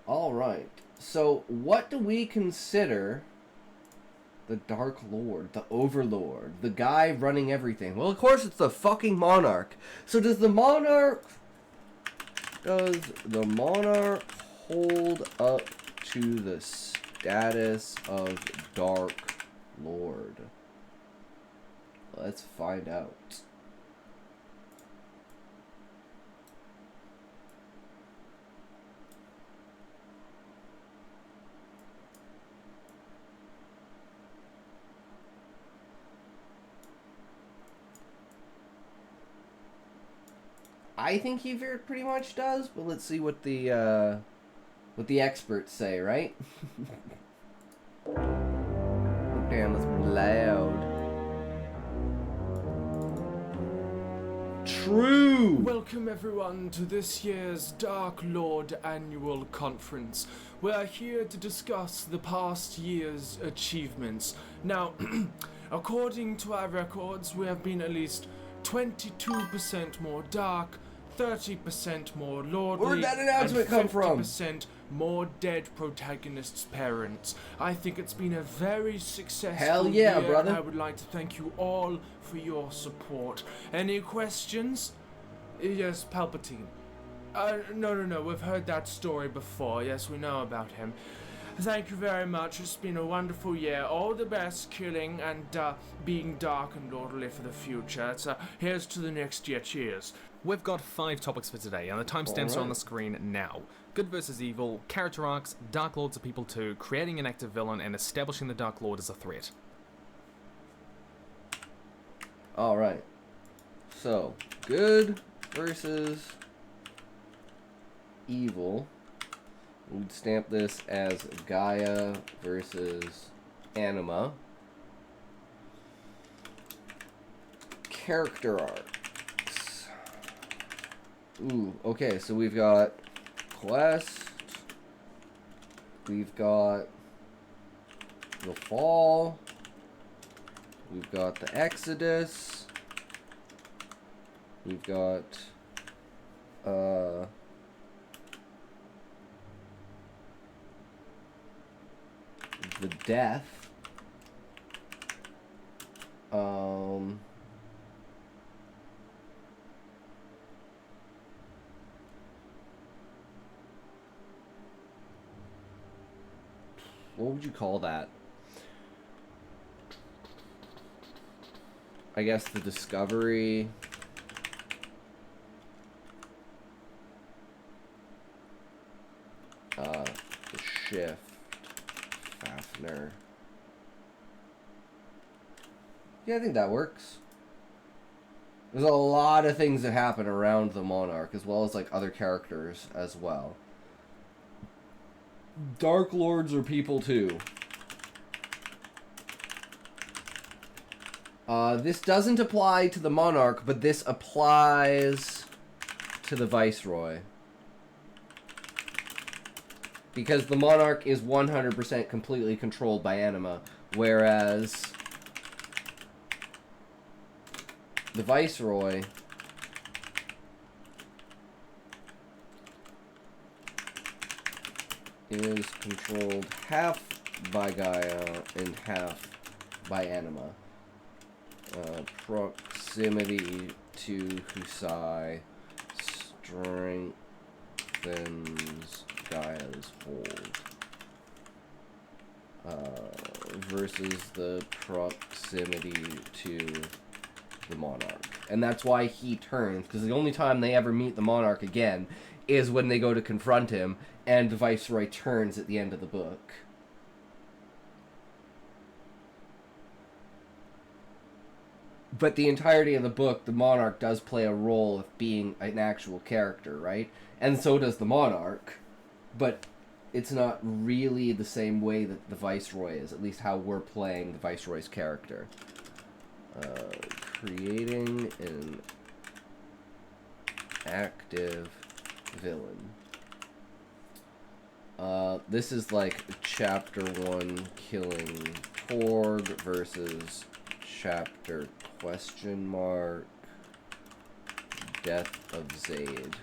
Alright. So, what do we consider the Dark Lord, the Overlord, the guy running everything? Well, of course, it's the fucking Monarch. So, does the Monarch hold up to the status of Dark Lord? Let's find out. I think he pretty much does, but let's see what the experts say, right? Oh, damn, that's loud. True! Welcome everyone to this year's Dark Lord Annual Conference. We're here to discuss the past year's achievements. Now, according to our records, we have been at least 22% more dark, 30% more lordly, Where'd that announcement come from? 50% more dead protagonists' parents. I think it's been a very successful Hell yeah, year, brother. and I would like to thank you all for your support. Any questions? Yes, Palpatine. No, we've heard that story before. Yes, we know about him. Thank you very much. It's been a wonderful year. All the best, killing and being dark and lordly for the future. Here's to the next year. Cheers. We've got 5 topics for today, and the timestamps are on the screen now. Good versus evil, character arcs, Dark Lords of People 2, creating an active villain, and establishing the Dark Lord as a threat. Alright. So, good versus evil. We'd stamp this as Gaia versus Anima. Character arcs. Ooh, okay, so we've got Quest. We've got the Fall. We've got the Exodus. We've got the Death. What would you call that? I guess the Discovery. The Shift. Fafnir. Yeah, I think that works. There's a lot of things that happen around the Monarch, as well as like other characters as well. Dark Lords are people too. This doesn't apply to the Monarch, but this applies to the Viceroy. Because the Monarch is 100% completely controlled by Anima, whereas the Viceroy is controlled half by Gaia and half by Anima. Proximity to Husai strengthens Gaia's hold. Versus the proximity to the Monarch. And that's why he turns, because the only time they ever meet the Monarch again is when they go to confront him, and the Viceroy turns at the end of the book. But the entirety of the book, the Monarch does play a role of being an actual character, right? And so does the Monarch. But it's not really the same way that the Viceroy is, at least how we're playing the Viceroy's character. Creating an active villain. This is like Chapter 1 killing Torg versus Chapter question mark death of Zayd.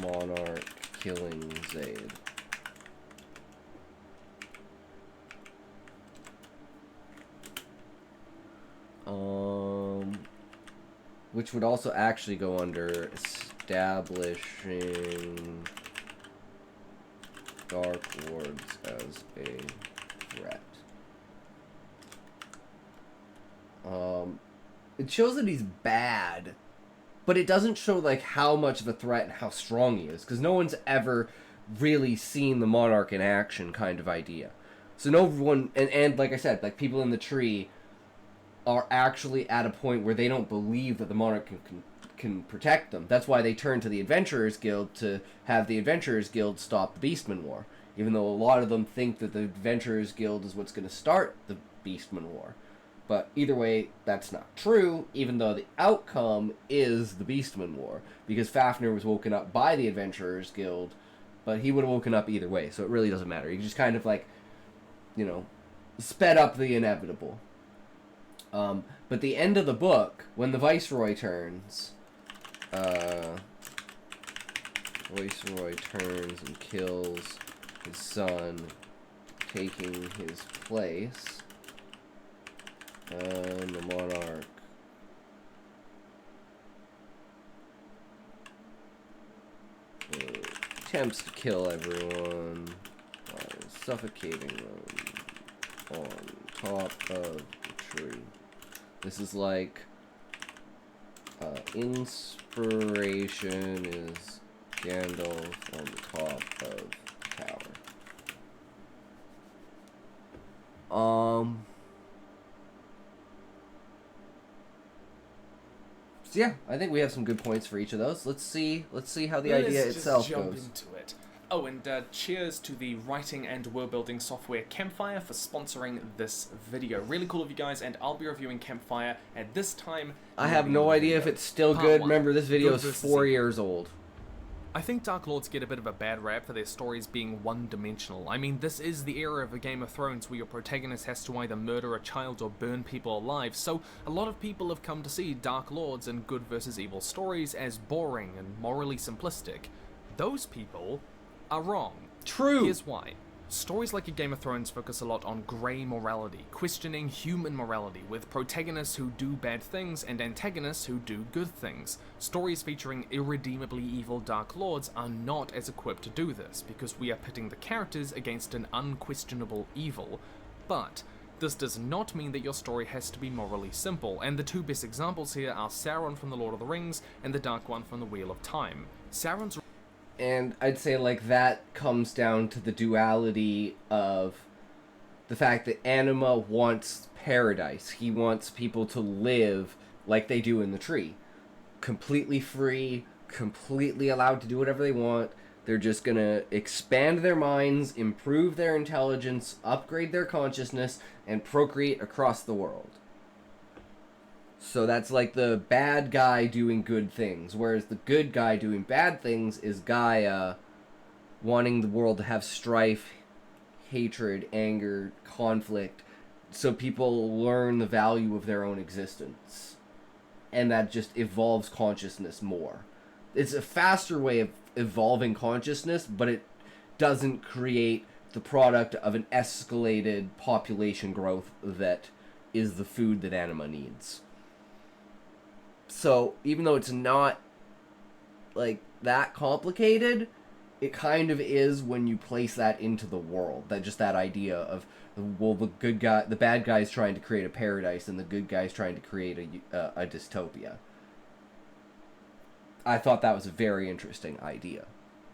monarch killing Zaid. Which would also actually go under establishing Dark Lords as a threat. It shows that he's bad, but it doesn't show like how much of a threat and how strong he is, because no one's ever really seen the monarch in action kind of idea. So no one, and like I said, like people in the tree are actually at a point where they don't believe that the monarch can protect them. That's why they turn to the Adventurers Guild to have the Adventurers Guild stop the Beastman War, even though a lot of them think that the Adventurers Guild is what's going to start the Beastman War. But either way, that's not true, even though the outcome is the Beastman War, because Fafnir was woken up by the Adventurers Guild, but he would have woken up either way, so it really doesn't matter. He just kind of like, sped up the inevitable. But the end of the book, when the Viceroy turns, and kills his son, taking his place, and the monarch attempts to kill everyone by suffocating them on top of the tree. This is like inspiration is Gandalf on the top of the tower. So yeah, I think we have some good points for each of those. Let's see how the idea itself jump goes. Into it. Oh, and cheers to the writing and world-building software Campfire for sponsoring this video. Really cool of you guys, and I'll be reviewing Campfire at this time. I have no idea if it's still Part good. one. Remember, this video Good is versus 4 evil. years old. I think Dark Lords get a bit of a bad rap for their stories being one-dimensional. I mean, this is the era of a Game of Thrones where your protagonist has to either murder a child or burn people alive, so a lot of people have come to see Dark Lords and good versus evil stories as boring and morally simplistic. Those people are wrong. True. Here's why. Stories like a Game of Thrones focus a lot on grey morality, questioning human morality, with protagonists who do bad things and antagonists who do good things. Stories featuring irredeemably evil Dark Lords are not as equipped to do this, because we are pitting the characters against an unquestionable evil. But this does not mean that your story has to be morally simple, and the two best examples here are Sauron from The Lord of the Rings and the Dark One from The Wheel of Time. Sauron's And I'd say, like, that comes down to the duality of the fact that Anima wants paradise. He wants people to live like they do in the tree. Completely free, completely allowed to do whatever they want. They're just gonna expand their minds, improve their intelligence, upgrade their consciousness, and procreate across the world. So that's like the bad guy doing good things, whereas the good guy doing bad things is Gaia wanting the world to have strife, hatred, anger, conflict, so people learn the value of their own existence. And that just evolves consciousness more. It's a faster way of evolving consciousness, but it doesn't create the product of an escalated population growth that is the food that Anima needs. So, even though it's not, like, that complicated, it kind of is when you place that into the world. That idea of, well, the bad guy's trying to create a paradise, and the good guy's trying to create a dystopia. I thought that was a very interesting idea.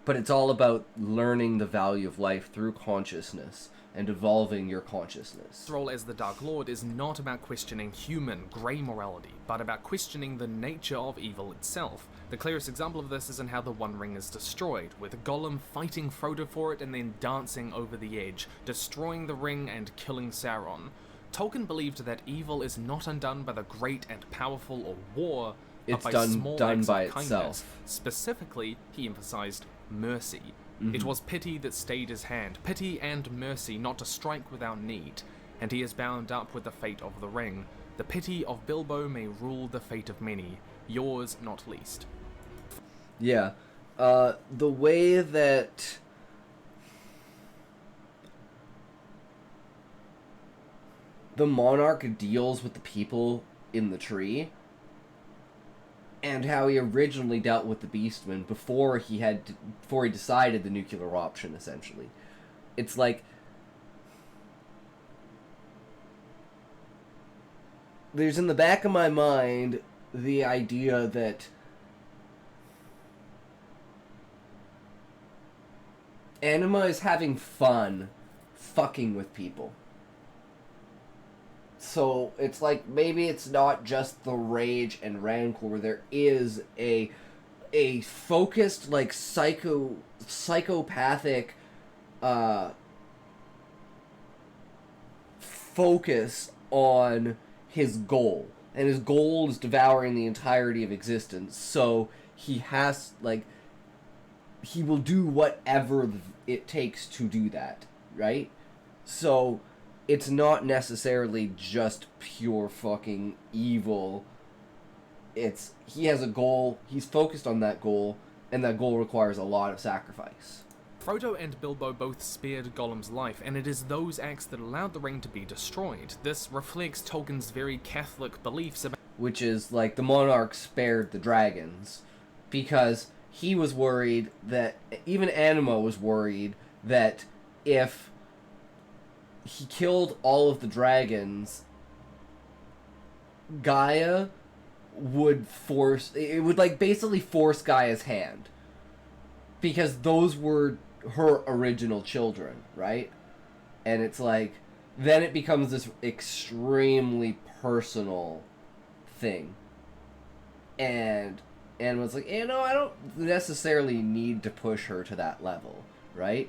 But it's all about learning the value of life through consciousness and evolving your consciousness. role as the Dark Lord is not about questioning human, grey morality, but about questioning the nature of evil itself. The clearest example of this is in how the One Ring is destroyed, with Gollum fighting Frodo for it and then dancing over the edge, destroying the ring and killing Sauron. Tolkien believed that evil is not undone by the great and powerful or war, It's but by small acts by of kindness. itself. Specifically, he emphasized mercy. It was pity that stayed his hand, pity and mercy not to strike without need, and he is bound up with the fate of the ring. The pity of Bilbo may rule the fate of many, yours not least. Yeah. The way that the monarch deals with the people in the tree, and how he originally dealt with the beastmen before he decided the nuclear option, essentially. It's like there's in the back of my mind the idea that Anima is having fun fucking with people. So it's like maybe it's not just the rage and rancor. There is a focused, like, psychopathic focus on his goal. And his goal is devouring the entirety of existence. So he has, like, he will do whatever it takes to do that, right? So it's not necessarily just pure fucking evil. He has a goal, he's focused on that goal, and that goal requires a lot of sacrifice. Frodo and Bilbo both spared Gollum's life, and it is those acts that allowed the ring to be destroyed. This reflects Tolkien's very Catholic beliefs about... Which is, like, the monarch spared the dragons, because he was worried that, even Anima was worried that if he killed all of the dragons, Gaia would basically force Gaia's hand. Because those were her original children, right? And it's like, then it becomes this extremely personal thing. And was like, I don't necessarily need to push her to that level, right?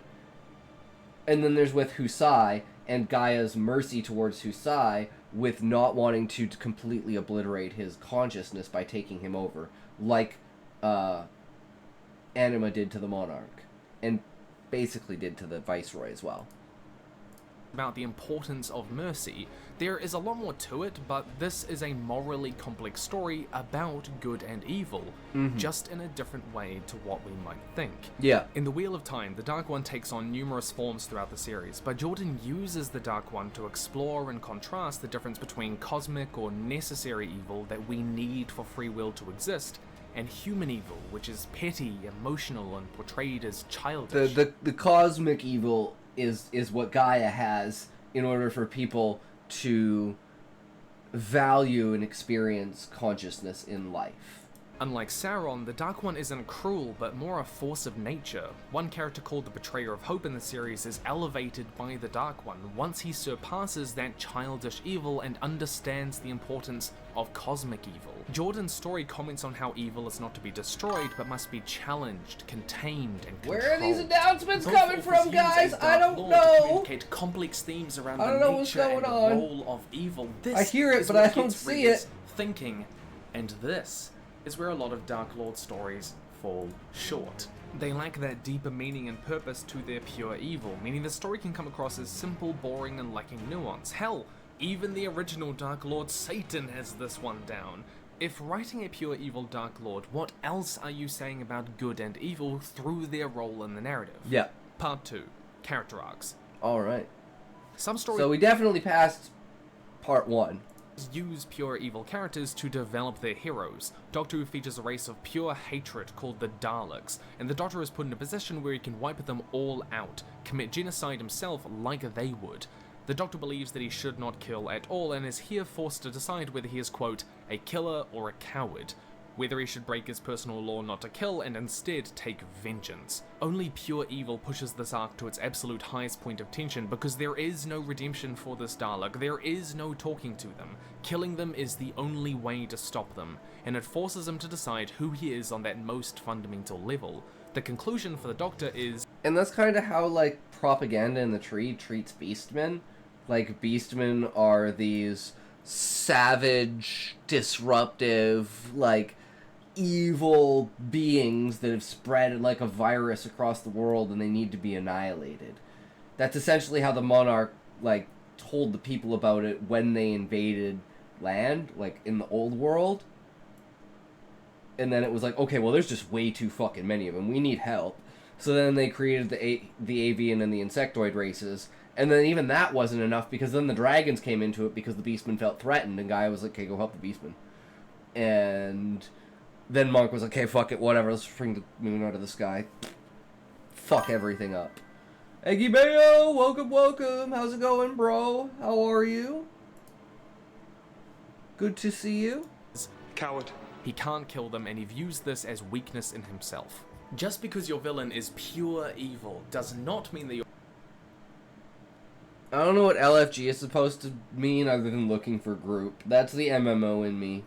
And then there's with Husai, and Gaia's mercy towards Husai, with not wanting to completely obliterate his consciousness by taking him over, like Anima did to the monarch, and basically did to the viceroy as well. About the importance of mercy. There is a lot more to it, but this is a morally complex story about good and evil, just in a different way to what we might think. Yeah. In The Wheel of Time, the Dark One takes on numerous forms throughout the series, but Jordan uses the Dark One to explore and contrast the difference between cosmic or necessary evil that we need for free will to exist, and human evil, which is petty, emotional, and portrayed as childish. The cosmic evil is what Gaia has in order for people to value and experience consciousness in life. Unlike Sauron, the Dark One isn't cruel, but more a force of nature. One character called the Betrayer of Hope in the series is elevated by the Dark One once he surpasses that childish evil and understands the importance of cosmic evil. Jordan's story comments on how evil is not to be destroyed, but must be challenged, contained, and controlled. Where are these announcements coming from, guys? I don't know. To communicate complex themes around the nature and the role of evil. This I hear it, but I don't see it. Thinking, and this is where a lot of Dark Lord stories fall short. They lack that deeper meaning and purpose to their pure evil, meaning the story can come across as simple, boring, and lacking nuance. Hell, even the original Dark Lord Satan has this one down. If writing a pure evil Dark Lord, what else are you saying about good and evil through their role in the narrative? Yeah. Part 2. Character arcs. Alright. Some stories... So we definitely passed part 1. Use pure evil characters to develop their heroes. Doctor Who features a race of pure hatred called the Daleks, and the Doctor is put in a position where he can wipe them all out, commit genocide himself like they would. The Doctor believes that he should not kill at all and is here forced to decide whether he is, quote, a killer or a coward, whether he should break his personal law not to kill and instead take vengeance. Only pure evil pushes this arc to its absolute highest point of tension because there is no redemption for this Dalek, there is no talking to them. Killing them is the only way to stop them, and it forces him to decide who he is on that most fundamental level. The conclusion for the Doctor is... And that's kind of how, like, propaganda in the tree treats beastmen. Like, beastmen are these savage, disruptive, like, evil beings that have spread like a virus across the world and they need to be annihilated. That's essentially how the monarch, like, told the people about it when they invaded land, like, in the old world. And then it was like, okay, well, there's just way too fucking many of them. We need help. So then they created the avian and the insectoid races. And then even that wasn't enough because then the dragons came into it because the beastmen felt threatened. And Gaia was like, okay, go help the beastmen. And then Monk was like, okay, fuck it, whatever. Let's bring the moon out of the sky. Fuck everything up. Eggy Bayo, welcome, welcome. How's it going, bro? How are you? Good to see you. Coward. He can't kill them, and he views this as weakness in himself. Just because your villain is pure evil does not mean that you're... I don't know what LFG is supposed to mean other than looking for group. That's the MMO in me.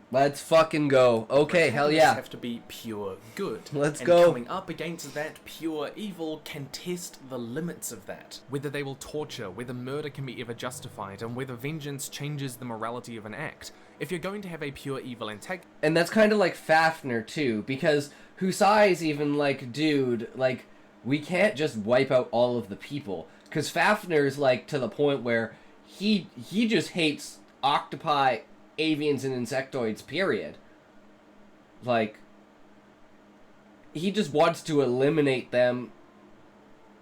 Let's fucking go. Okay, hell yeah. Have to be pure good. Let's and go. Coming up against that pure evil can test the limits of that. Whether they will torture, whether murder can be ever justified, and whether vengeance changes the morality of an act. If you're going to have a pure evil antagonist... And that's kind of like Fafnir, too, because Husai's even like, dude, like, we can't just wipe out all of the people. Because Fafnir's, like, to the point where he just hates octopi, avians, and insectoids, period. Like, he just wants to eliminate them.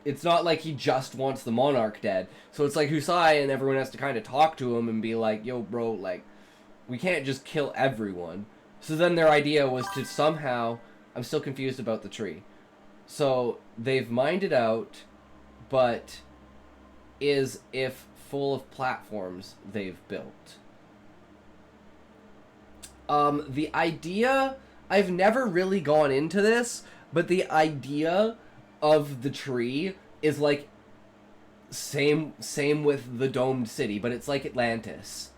It's not like he just wants the monarch dead. So it's like Husai and everyone has to kind of talk to him and be like, yo, bro, like, we can't just kill everyone. So then their idea was to somehow... I'm still confused about the tree. So they've mined it out, but is if full of platforms they've built. The idea... I've never really gone into this, but the idea of the tree is like... Same with the domed city, but it's like Atlantis.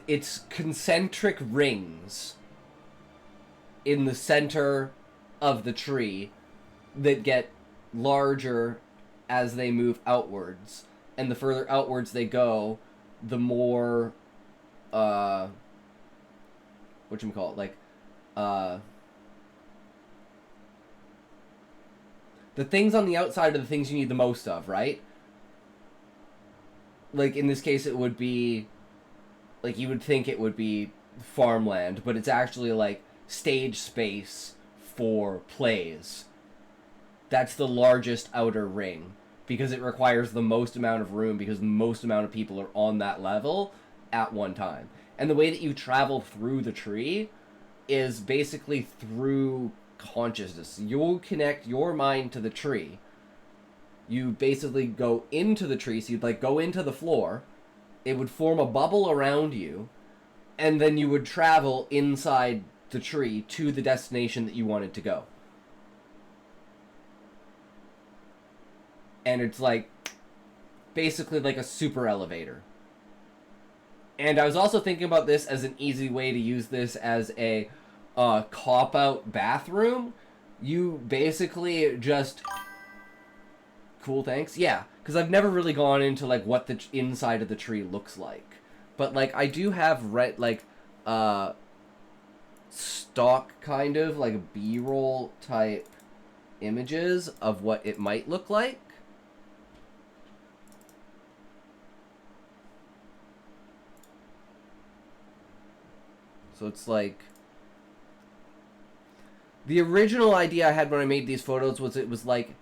It's concentric rings in the center of the tree that get larger as they move outwards. And the further outwards they go, the more, whatchamacallit, like, the things on the outside are the things you need the most of, right? Like, in this case, it would be... Like, you would think it would be farmland, but it's actually, like, stage space for plays. That's the largest outer ring, because it requires the most amount of room, because the most amount of people are on that level at one time. And the way that you travel through the tree is basically through consciousness. You'll connect your mind to the tree. You basically go into the tree, so you'd, like, go into the floor. It would form a bubble around you, and then you would travel inside the tree to the destination that you wanted to go. And it's like, basically like a super elevator. And I was also thinking about this as an easy way to use this as a cop-out bathroom. You basically just... Cool, thanks. Yeah, because I've never really gone into, like, what the inside of the tree looks like. But, like, I do have, stock, kind of, like, B-roll type images of what it might look like. So it's like... The original idea I had when I made these photos was it was like...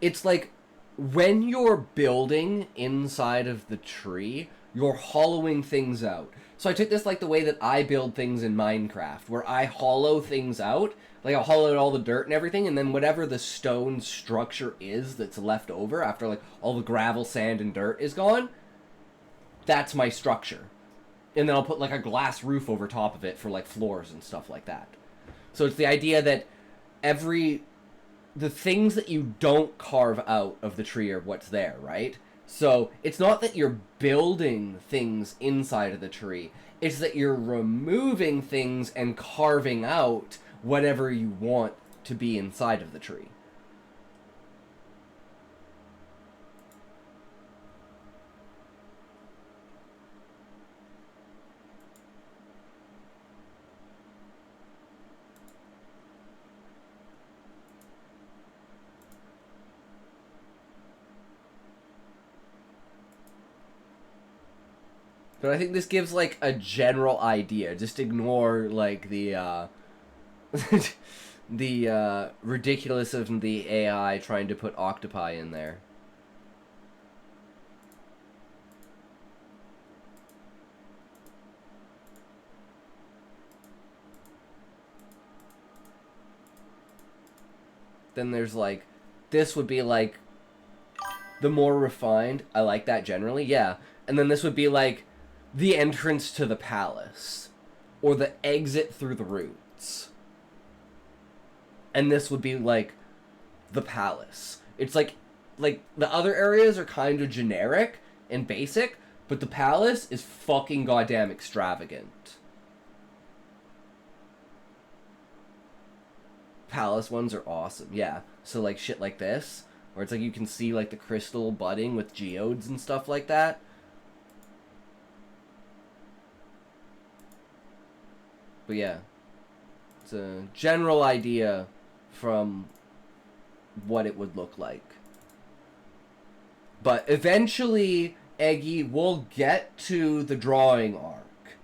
It's like, when you're building inside of the tree, you're hollowing things out. So I took this like the way that I build things in Minecraft, where I hollow things out. Like, I'll hollow out all the dirt and everything, and then whatever the stone structure is that's left over after, like, all the gravel, sand, and dirt is gone, that's my structure. And then I'll put, like, a glass roof over top of it for, like, floors and stuff like that. So it's the idea that the things that you don't carve out of the tree are what's there, right? So it's not that you're building things inside of the tree. It's that you're removing things and carving out whatever you want to be inside of the tree. But I think this gives, like, a general idea. Just ignore, like, the, the, ridiculous of the AI trying to put octopi in there. Then there's, like, this would be, like, the more refined. I like that generally, yeah. And then this would be, like, the entrance to the palace. Or the exit through the roots. And this would be, like, the palace. It's, like, the other areas are kind of generic and basic, but the palace is fucking goddamn extravagant. Palace ones are awesome, yeah. So, like, shit like this, where it's like you can see, like, the crystal budding with geodes and stuff like that. But yeah, it's a general idea from what it would look like. But eventually, Eggy, will get to the drawing arc.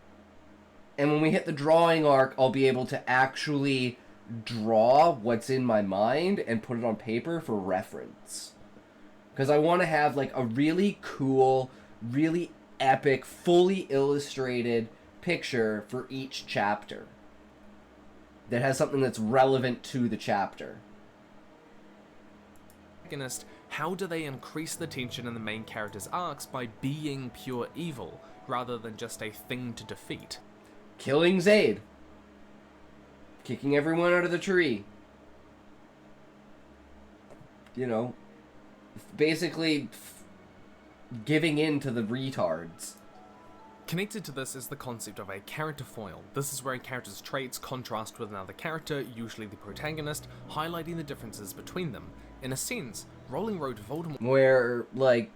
And when we hit the drawing arc, I'll be able to actually draw what's in my mind and put it on paper for reference. Because I want to have, like, a really cool, really epic, fully illustrated picture for each chapter that has something that's relevant to the chapter. How do they increase the tension in the main character's arcs by being pure evil, rather than just a thing to defeat? Killing Zaid. Kicking everyone out of the tree. You know, basically giving in to the retards. Connected to this is the concept of a character foil. This is where a character's traits contrast with another character, usually the protagonist, highlighting the differences between them. In a sense, Rowling wrote Voldemort where, like,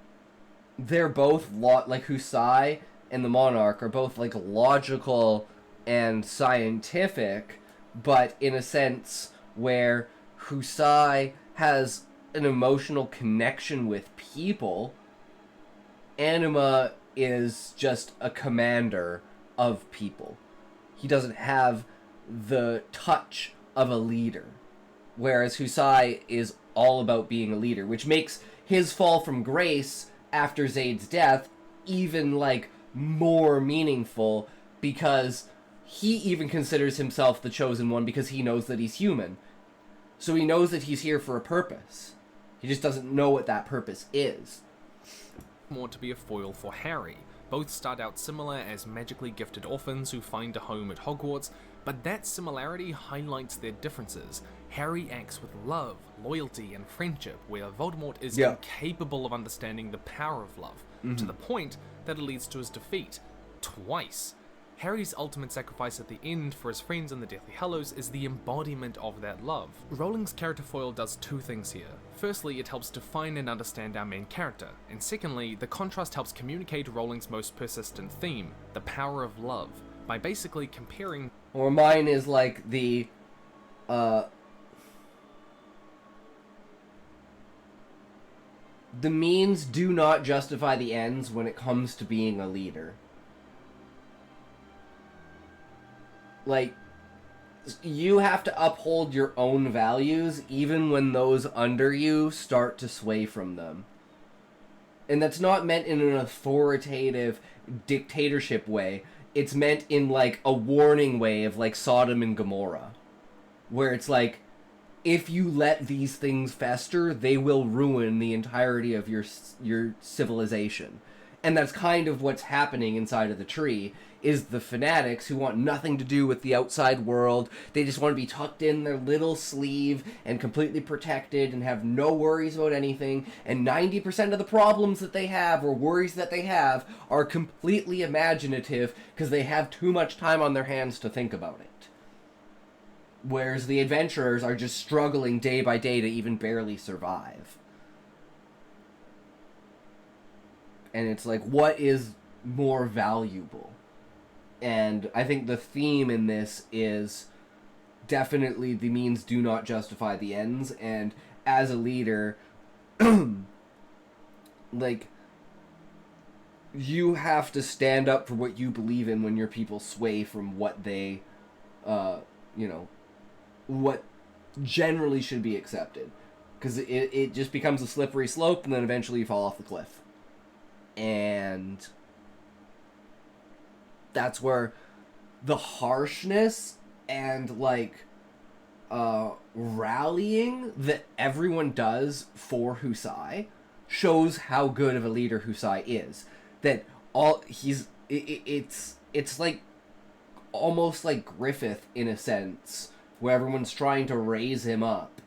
they're both, like, Husai and the Monarch are both, like, logical and scientific, but in a sense where Husai has an emotional connection with people, Anima is just a commander of people. He doesn't have the touch of a leader. Whereas Husai is all about being a leader, which makes his fall from grace after Zaid's death even, like, more meaningful, because he even considers himself the chosen one because he knows that he's human. So he knows that he's here for a purpose. He just doesn't know what that purpose is. to be a foil for Harry. Both start out similar as magically gifted orphans who find a home at Hogwarts, but that similarity highlights their differences. Harry acts with love, loyalty, and friendship, where Voldemort is incapable of understanding the power of love, to the point that it leads to his defeat, twice. Harry's ultimate sacrifice at the end for his friends in the Deathly Hallows is the embodiment of that love. Rowling's character foil does two things here. Firstly, it helps define and understand our main character, and secondly, the contrast helps communicate Rowling's most persistent theme, the power of love, by basically comparing... Or mine is like the means do not justify the ends when it comes to being a leader. Like, you have to uphold your own values even when those under you start to sway from them. And that's not meant in an authoritative dictatorship way. It's meant in, like, a warning way of, like, Sodom and Gomorrah. Where it's like, if you let these things fester, they will ruin the entirety of your civilization. And that's kind of what's happening inside of the tree, is the fanatics who want nothing to do with the outside world. They just want to be tucked in their little sleeve and completely protected and have no worries about anything. And 90% of the problems that they have or worries that they have are completely imaginative because they have too much time on their hands to think about it. Whereas the adventurers are just struggling day by day to even barely survive. And it's like, what is more valuable? And I think the theme in this is definitely the means do not justify the ends. And as a leader, like, you have to stand up for what you believe in when your people sway from what they, what generally should be accepted. Because it just becomes a slippery slope, and then eventually you fall off the cliff. And that's where the harshness and, like, rallying that everyone does for Husai shows how good of a leader Husai is. That it's like almost like Griffith in a sense, where everyone's trying to raise him up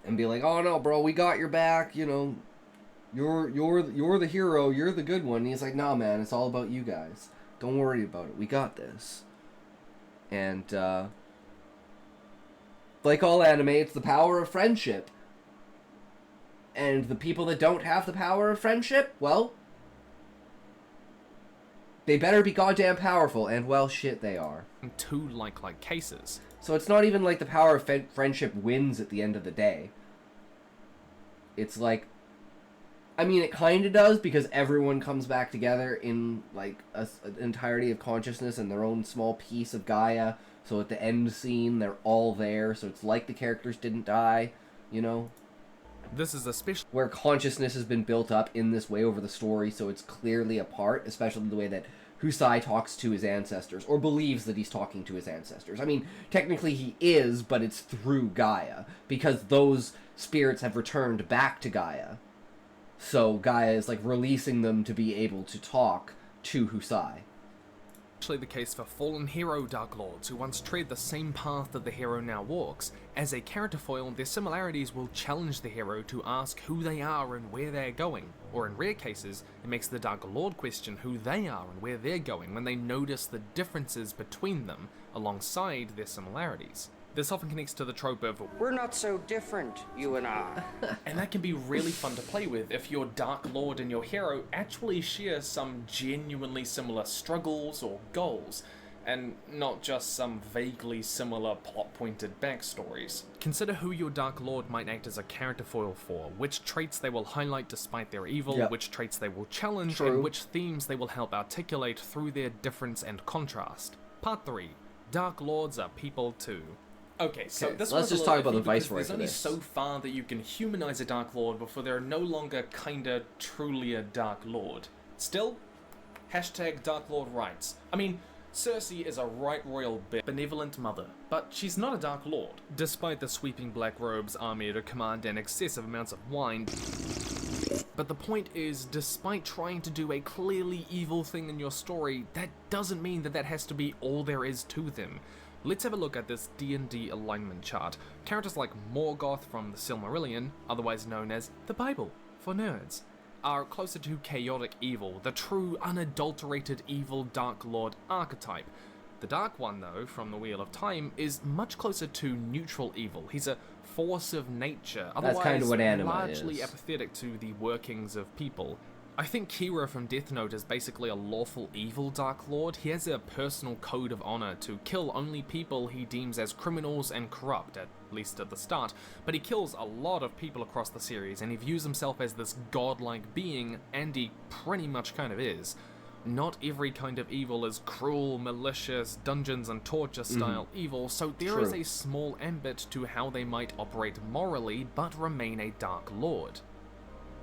and be like, "Oh no, bro, we got your back. You know, you're the hero. You're the good one." And he's like, "Nah, man, it's all about you guys. Don't worry about it. We got this." And like all anime, it's the power of friendship. And the people that don't have the power of friendship, well, they better be goddamn powerful, and well, shit, they are. Two like cases. So it's not even like the power of friendship wins at the end of the day. It's like, I mean, it kind of does, because everyone comes back together in, like, an entirety of consciousness and their own small piece of Gaia. So at the end scene, they're all there, so it's like the characters didn't die, you know? This is especially where consciousness has been built up in this way over the story, so it's clearly a part, especially the way that Husai talks to his ancestors, or believes that he's talking to his ancestors. I mean, technically he is, but it's through Gaia, because those spirits have returned back to Gaia. So Gaia is, like, releasing them to be able to talk to Husai. the case for fallen hero Dark Lords who once tread the same path that the hero now walks. As a character foil, their similarities will challenge the hero to ask who they are and where they're going, or in rare cases, it makes the Dark Lord question who they are and where they're going when they notice the differences between them alongside their similarities. This often connects to the trope of, "We're not so different, you and I." and that can be really fun to play with if your Dark Lord and your hero actually share some genuinely similar struggles or goals, and not just some vaguely similar plot-pointed backstories. Consider who your Dark Lord might act as a character foil for, which traits they will highlight despite their evil, Yep. which traits they will challenge, True. and which themes they will help articulate through their difference and contrast. Part 3. Dark Lords are people too. Okay, so Okay, this let's one's just a talk little about the iffy because Viceroy there's for only this. so far that you can humanize a Dark Lord before they're no longer kinda truly a Dark Lord. Still, hashtag Dark Lord rights. I mean, Cersei is a right royal benevolent mother, but she's not a Dark Lord. Despite the sweeping black robes, army at her command, and excessive amounts of wine. But the point is, despite trying to do a clearly evil thing in your story, that doesn't mean that that has to be all there is to them. Let's have a look at this D&D alignment chart. Characters like Morgoth from the Silmarillion, otherwise known as the Bible for nerds, are closer to chaotic evil, the true unadulterated evil Dark Lord archetype. The Dark One, though, from the Wheel of Time, is much closer to neutral evil. He's a force of nature, otherwise kind of what anima largely is. apathetic to the workings of people. I think Kira from Death Note is basically a lawful evil Dark Lord. He has a personal code of honor to kill only people he deems as criminals and corrupt, at least at the start, but he kills a lot of people across the series, and he views himself as this godlike being, and he pretty much kind of is. Not every kind of evil is cruel, malicious, dungeons and torture style evil, so there is True. a small ambit to how they might operate morally, but remain a Dark Lord.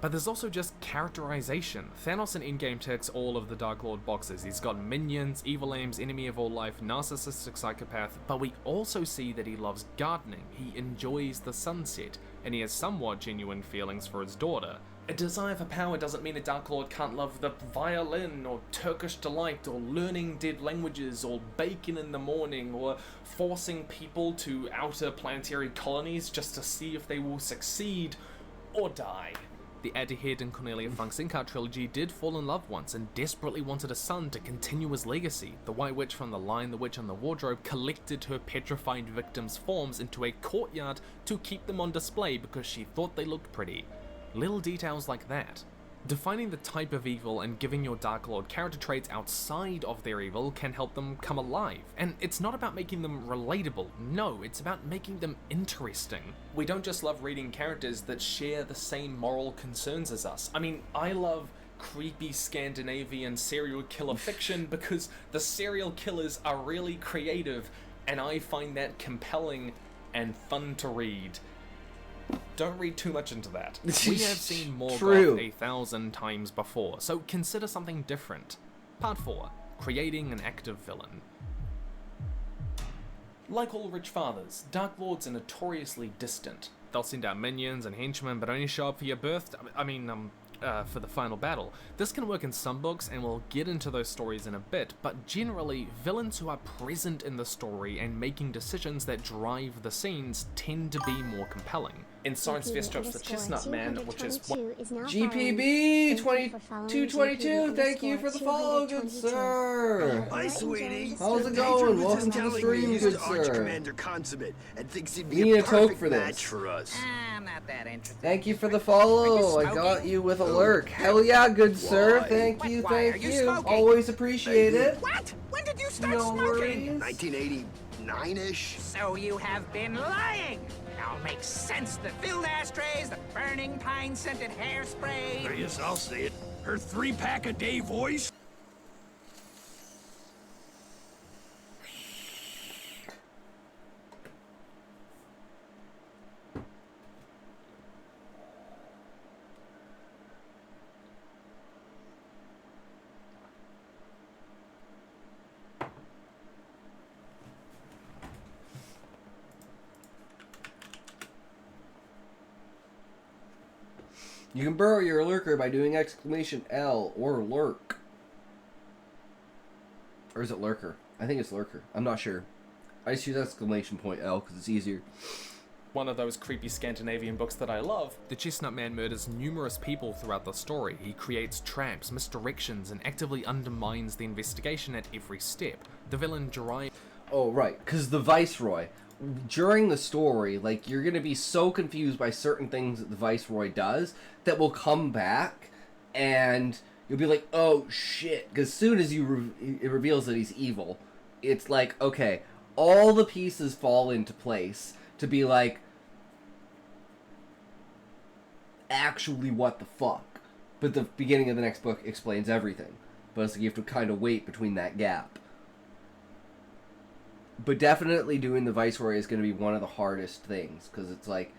But there's also just characterization. Thanos in Endgame ticks all of the Dark Lord boxes. He's got minions, evil aims, enemy of all life, narcissistic psychopath, but we also see that he loves gardening, he enjoys the sunset, and he has somewhat genuine feelings for his daughter. A desire for power doesn't mean a Dark Lord can't love the violin, or Turkish delight, or learning dead languages, or bacon in the morning, or forcing people to outer planetary colonies just to see if they will succeed or die. The Adderhead and Cornelia Funke Sincar trilogy did fall in love once and desperately wanted a son to continue his legacy. The White Witch from The Lion, the Witch and the Wardrobe collected her petrified victims' forms into a courtyard to keep them on display because she thought they looked pretty. Little details like that. Defining the type of evil and giving your Dark Lord character traits outside of their evil can help them come alive. And it's not about making them relatable, no, it's about making them interesting. We don't just love reading characters that share the same moral concerns as us. I mean, I love creepy Scandinavian serial killer fiction because the serial killers are really creative, and I find that compelling and fun to read. Don't read too much into that. We have seen Morgoth 1,000 times before, so consider something different. Part 4. Creating an active villain. Like all rich fathers, Dark Lords are notoriously distant. They'll send out minions and henchmen, but only show up for your for the final battle. This can work in some books, and we'll get into those stories in a bit, but generally, villains who are present in the story and making decisions that drive the scenes tend to be more compelling. In Science Vestrops the Chestnut Man, which is GPB 2222, thank you for the follow, good sir. Hi, sweetie. How's it going? Welcome to the stream, good sir. Commander Consummate, and thinks he'd We be need a a toke perfect for match this. for us. I'm not that interested. Thank you for the follow. I got you with a lurk. Hell yeah, good sir. Why? Thank you, Why are thank you you. smoking? Always appreciate it. What? When did you start No smoking? worries. 1989-ish. So you have been lying. It all makes sense. The filled ashtrays, the burning pine-scented hairspray. Yes, I'll say it. Her 3-pack-a-day voice. You can burrow your lurker by doing !L or lurk. Or is it lurker? I think it's lurker. I'm not sure. I just use !L because it's easier. one of those creepy Scandinavian books that I love. The Chestnut Man murders numerous people throughout the story. He creates traps, misdirections, and actively undermines the investigation at every step. The villain drives... Oh, right, because the Viceroy, during the story, like, you're going to be so confused by certain things that the Viceroy does that will come back, and you'll be like, oh, shit, because as soon as it reveals that he's evil, it's like, okay, all the pieces fall into place to be like, actually, what the fuck? But the beginning of the next book explains everything. But it's like you have to kind of wait between that gap. But definitely doing the Viceroy is going to be one of the hardest things, because it's like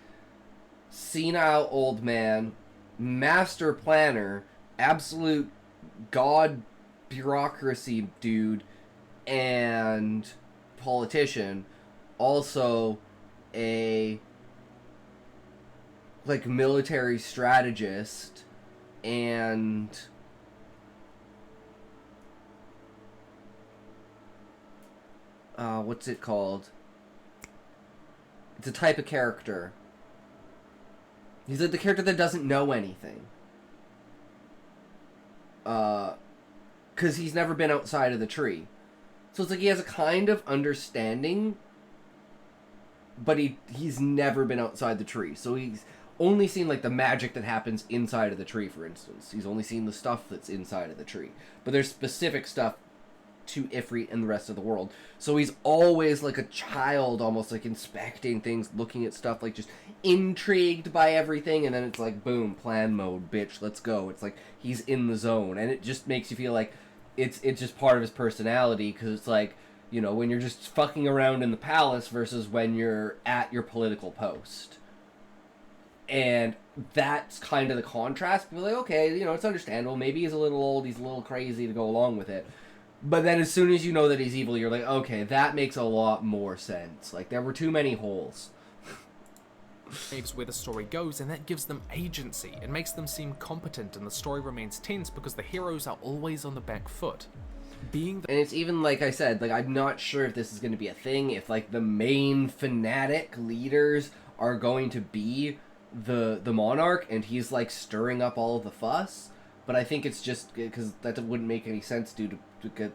senile old man, master planner, absolute god bureaucracy dude, and politician, also a like military strategist, and what's it called? It's a type of character. He's like the character that doesn't know anything. Because he's never been outside of the tree. So it's like he has a kind of understanding, but he's never been outside the tree. So he's only seen like the magic that happens inside of the tree, for instance. He's only seen the stuff that's inside of the tree. But there's specific stuff to Ifrit and the rest of the world. So he's always like a child, almost like inspecting things, looking at stuff, like just intrigued by everything, and then it's like, boom, plan mode, bitch, let's go. It's like he's in the zone, and it just makes you feel like it's just part of his personality, because it's like, you know, when you're just fucking around in the palace versus when you're at your political post. And that's kind of the contrast. People are like, okay, you know, it's understandable. Maybe he's a little old, he's a little crazy to go along with it. But then as soon as you know that he's evil, you're like, okay, that makes a lot more sense. Like, there were too many holes. Where the story goes, and that gives them agency. It makes them seem competent, and the story remains tense because the heroes are always on the back foot. And it's even, like I said, like, I'm not sure if this is going to be a thing, if, like, the main fanatic leaders are going to be the monarch, and he's, like, stirring up all of the fuss. But I think it's just because that wouldn't make any sense due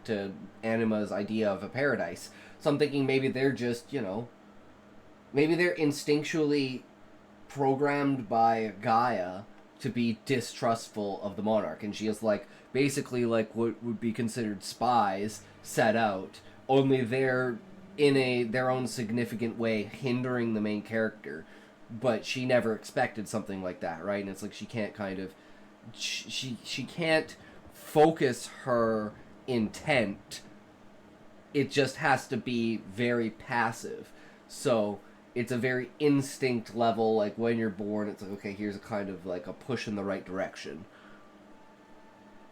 to Anima's idea of a paradise. So I'm thinking maybe they're just, you know, maybe they're instinctually programmed by Gaia to be distrustful of the monarch, and she is like basically like what would be considered spies set out, only they're in their own significant way hindering the main character. But she never expected something like that, right? And it's like she can't kind of she can't focus her intent. It just has to be very passive. So it's a very instinct level. Like when you're born, it's like, okay, here's a kind of like a push in the right direction.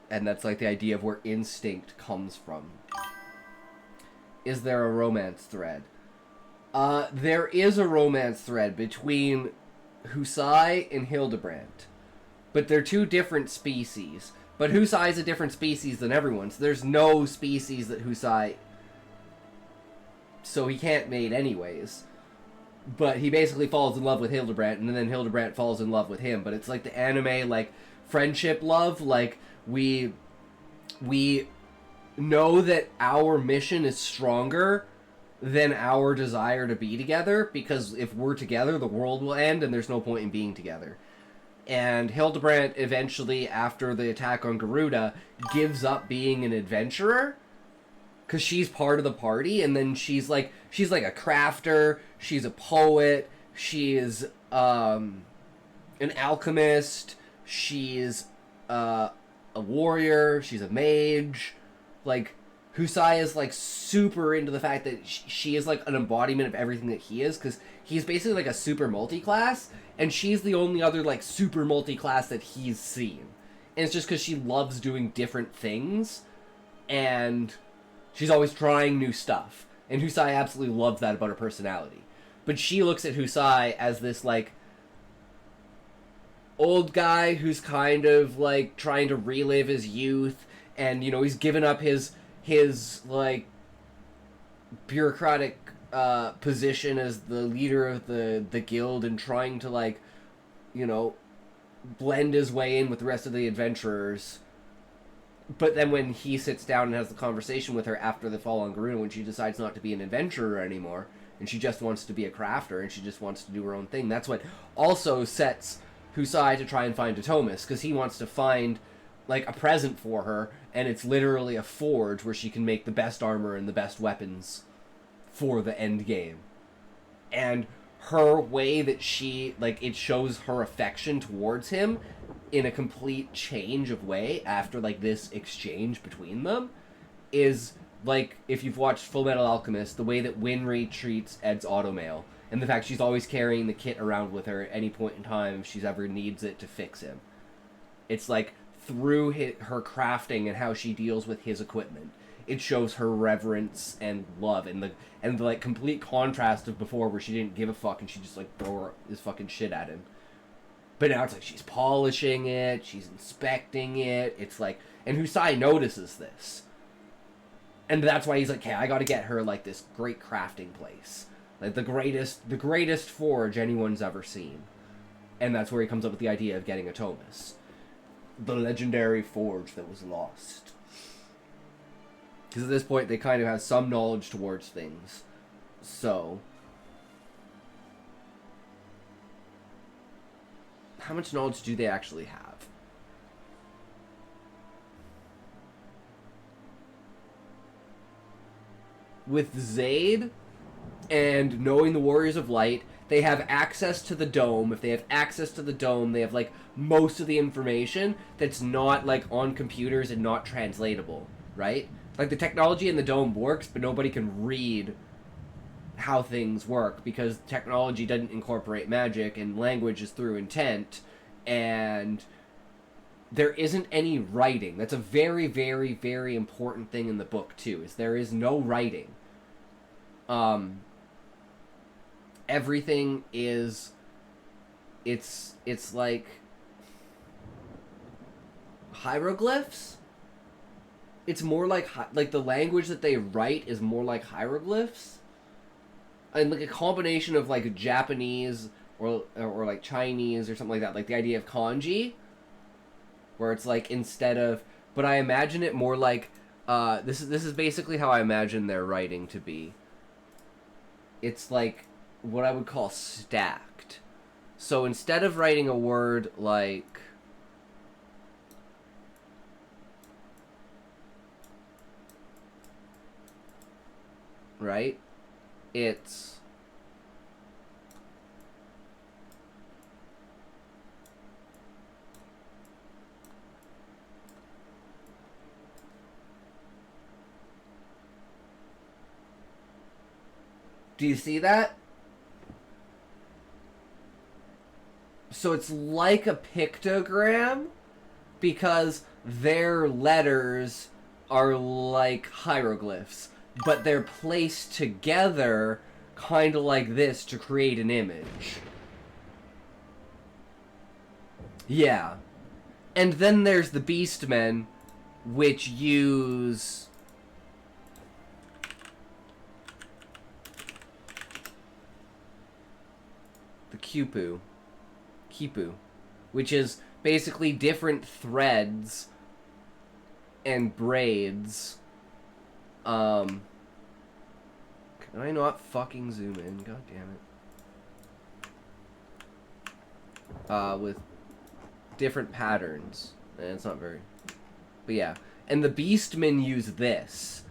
And that's like the idea of where instinct comes from. Is there a romance thread? There is a romance thread between Husai and Hildebrand. But they're two different species. But Husai is a different species than everyone, so there's no species that Husai... So he can't mate anyways. But he basically falls in love with Hildebrand, and then Hildebrand falls in love with him. But it's like the anime, like, friendship love. Like, we know that our mission is stronger than our desire to be together, because if we're together, the world will end, and there's no point in being together. And Hildebrand eventually, after the attack on Garuda, gives up being an adventurer, because she's part of the party, and then she's like a crafter, she's a poet, she's an alchemist, she's a warrior, she's a mage. Like, Husai is like super into the fact that she is like an embodiment of everything that he is, because he's basically like a super multi-class, and she's the only other like super multi-class that he's seen. And it's just because she loves doing different things, and she's always trying new stuff. And Husai absolutely loves that about her personality. But she looks at Husai as this like old guy who's kind of like trying to relive his youth, and you know, he's given up his like bureaucratic position as the leader of the guild, and trying to like, you know, blend his way in with the rest of the adventurers. But then when he sits down and has the conversation with her after the fall on Garuda, when she decides not to be an adventurer anymore, and she just wants to be a crafter, and she just wants to do her own thing, that's what also sets Husai to try and find Atomis, because he wants to find like a present for her, and it's literally a forge where she can make the best armor and the best weapons for the end game. And her way that she, like, it shows her affection towards him in a complete change of way after, like, this exchange between them is, like, if you've watched Full Metal Alchemist, the way that Winry treats Ed's automail, and the fact she's always carrying the kit around with her at any point in time if she's ever needs it to fix him. It's like, through her crafting and how she deals with his equipment, it shows her reverence and love, and the like complete contrast of before, where she didn't give a fuck and she just like throw his fucking shit at him. But now it's like she's polishing it, she's inspecting it. It's like, and Husai notices this, and that's why he's like, "Okay, I got to get her like this great crafting place, like the greatest forge anyone's ever seen." And that's where he comes up with the idea of getting Atomis, the legendary forge that was lost. Because at this point, they kind of have some knowledge towards things. So, how much knowledge do they actually have? With Zaid and knowing the Warriors of Light, they have access to the dome. If they have access to the dome, they have, like, most of the information that's not, like, on computers and not translatable, right? Like, the technology in the dome works, but nobody can read how things work, because technology doesn't incorporate magic, and language is through intent, and there isn't any writing. That's a very, very, very important thing in the book, too, is there is no writing. Everything is, it's like hieroglyphs. It's more like the language that they write is more like hieroglyphs, and like a combination of like Japanese or like Chinese or something like that, like the idea of kanji, where it's like instead of, but I imagine it more like this is basically how I imagine their writing to be. It's like what I would call stacked. So instead of writing a word like, right, it's Do you see that? So it's like a pictogram because their letters are like hieroglyphs, but they're placed together kind of like this to create an image. Yeah. And then there's the Beastmen, which use... the Kipu, which is basically different threads and braids. Can I not fucking zoom in? God damn it. With different patterns. And it's not very... But yeah. And the Beastmen use this.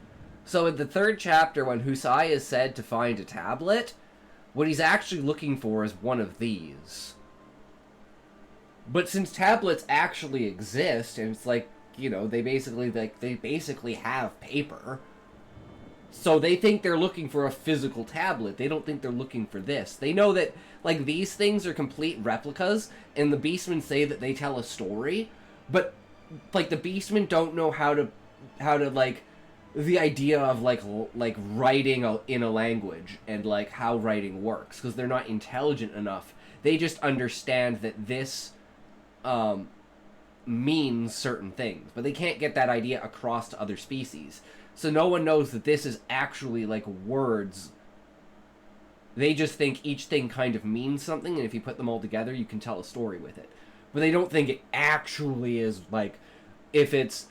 So in the third chapter, when Husai is said to find a tablet, what he's actually looking for is one of these. But since tablets actually exist, and it's like, you know, they basically have paper. So they think they're looking for a physical tablet. They don't think they're looking for this. They know that, like, these things are complete replicas, and the Beastmen say that they tell a story, but, like, the Beastmen don't know how to, like, the idea of, like writing in a language, and, like, how writing works, because they're not intelligent enough. They just understand that this, means certain things, but they can't get that idea across to other species. So no one knows that this is actually, like, words. They just think each thing kind of means something, and if you put them all together, you can tell a story with it. But they don't think it actually is, like, if it's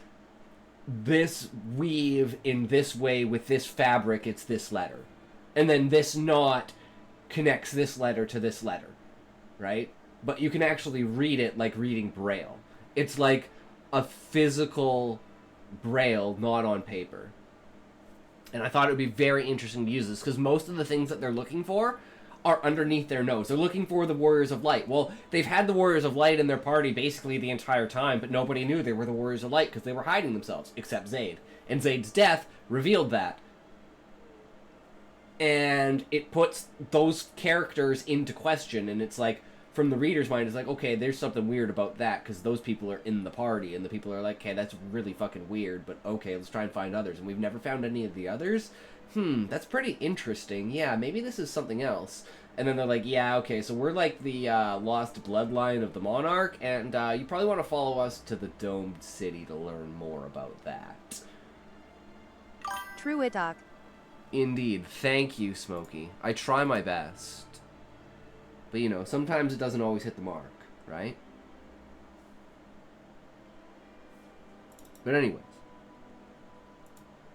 this weave in this way with this fabric, it's this letter. And then this knot connects this letter to this letter, right? But you can actually read it like reading Braille. It's like a physical Braille, not on paper. And I thought it would be very interesting to use this, because most of the things that they're looking for are underneath their nose. They're looking for the Warriors of Light. Well, they've had the Warriors of Light in their party basically the entire time, but nobody knew they were the Warriors of Light because they were hiding themselves, except Zaid. And Zaid's death revealed that. And it puts those characters into question, and it's like, from the reader's mind, it's like, okay, there's something weird about that, because those people are in the party, and the people are like, okay, that's really fucking weird, but okay, let's try and find others, and we've never found any of the others? That's pretty interesting. Yeah, maybe this is something else. And then they're like, yeah, okay, so we're like the lost bloodline of the Monarch, and you probably want to follow us to the Domed City to learn more about that. True it, Doc. Indeed. Thank you, Smokey. I try my best. But, you know, sometimes it doesn't always hit the mark, right? But anyways.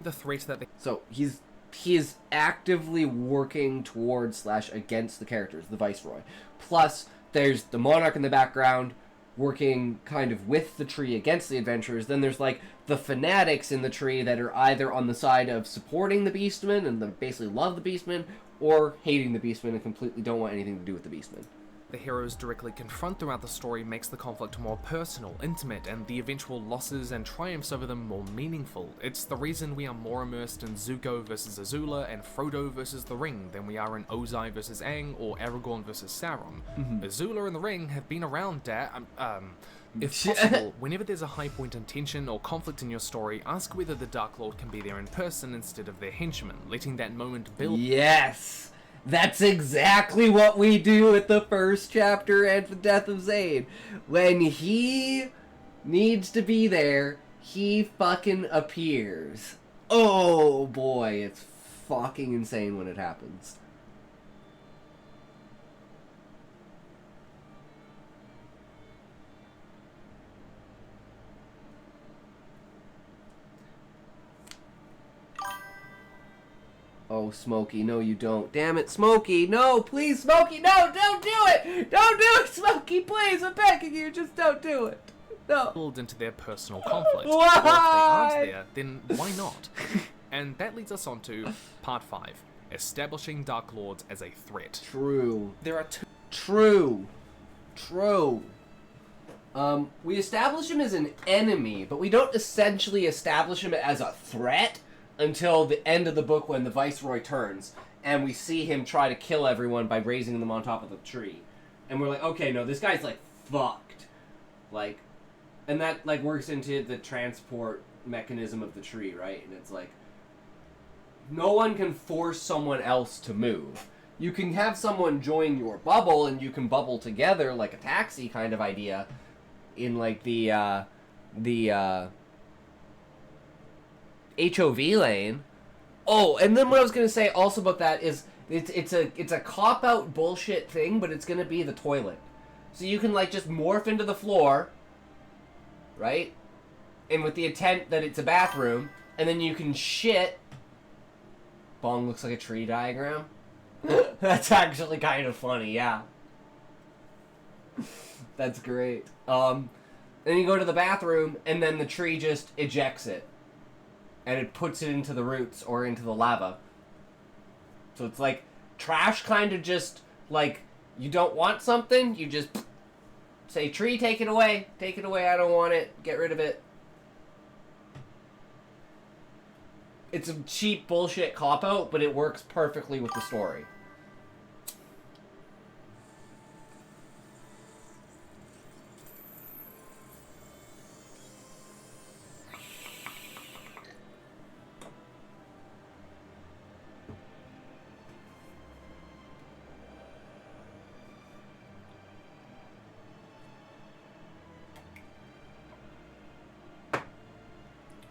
The threat that they... So, he is actively working towards / against the characters, the Viceroy. Plus, there's the Monarch in the background, working kind of with the tree against the adventurers. Then there's, like, the fanatics in the tree that are either on the side of supporting the Beastmen and that basically love the Beastmen, or hating the Beastmen and completely don't want anything to do with the Beastmen. The heroes directly confront throughout the story makes the conflict more personal, intimate, and the eventual losses and triumphs over them more meaningful. It's the reason we are more immersed in Zuko versus Azula and Frodo versus the Ring than we are in Ozai versus Aang or Aragorn versus Sauron. Azula and the Ring have been around, if possible, whenever there's a high point in tension or conflict in your story, ask whether the Dark Lord can be there in person instead of their henchman, letting that moment build. Yes! That's exactly what we do at the first chapter and the death of Zaid. When he needs to be there, he fucking appears. Oh boy, it's fucking insane when it happens. Oh, Smokey, no you don't. Damn it, Smokey, no, please, Smokey, no, don't do it! Don't do it, Smokey, please, I'm begging you, just don't do it. No. Build into their personal conflict. Why? Or if they aren't there, then why not? And that leads us on to Part 5, Establishing Dark Lords as a Threat. True. There are two... True. We establish him as an enemy, but we don't essentially establish him as a threat until the end of the book when the Viceroy turns. and we see him try to kill everyone by raising them on top of the tree. And we're like, okay, no, this guy's, like, fucked. Like, and that, like, works into the transport mechanism of the tree, right? And it's like, no one can force someone else to move. You can have someone join your bubble, and you can bubble together, like a taxi kind of idea, in, like, the HOV lane. Oh, and then what I was gonna say also about that is it's a cop-out bullshit thing, but it's gonna be the toilet. So you can, like, just morph into the floor, right? And with the intent that it's a bathroom, and then you can shit. Bong looks like a tree diagram. That's actually kind of funny, yeah. That's great. Then you go to the bathroom, and then the tree just ejects it. And it puts it into the roots or into the lava. So it's like trash kind of just, like, you don't want something, you just say, tree, take it away, I don't want it, get rid of it. It's a cheap bullshit cop-out, but it works perfectly with the story.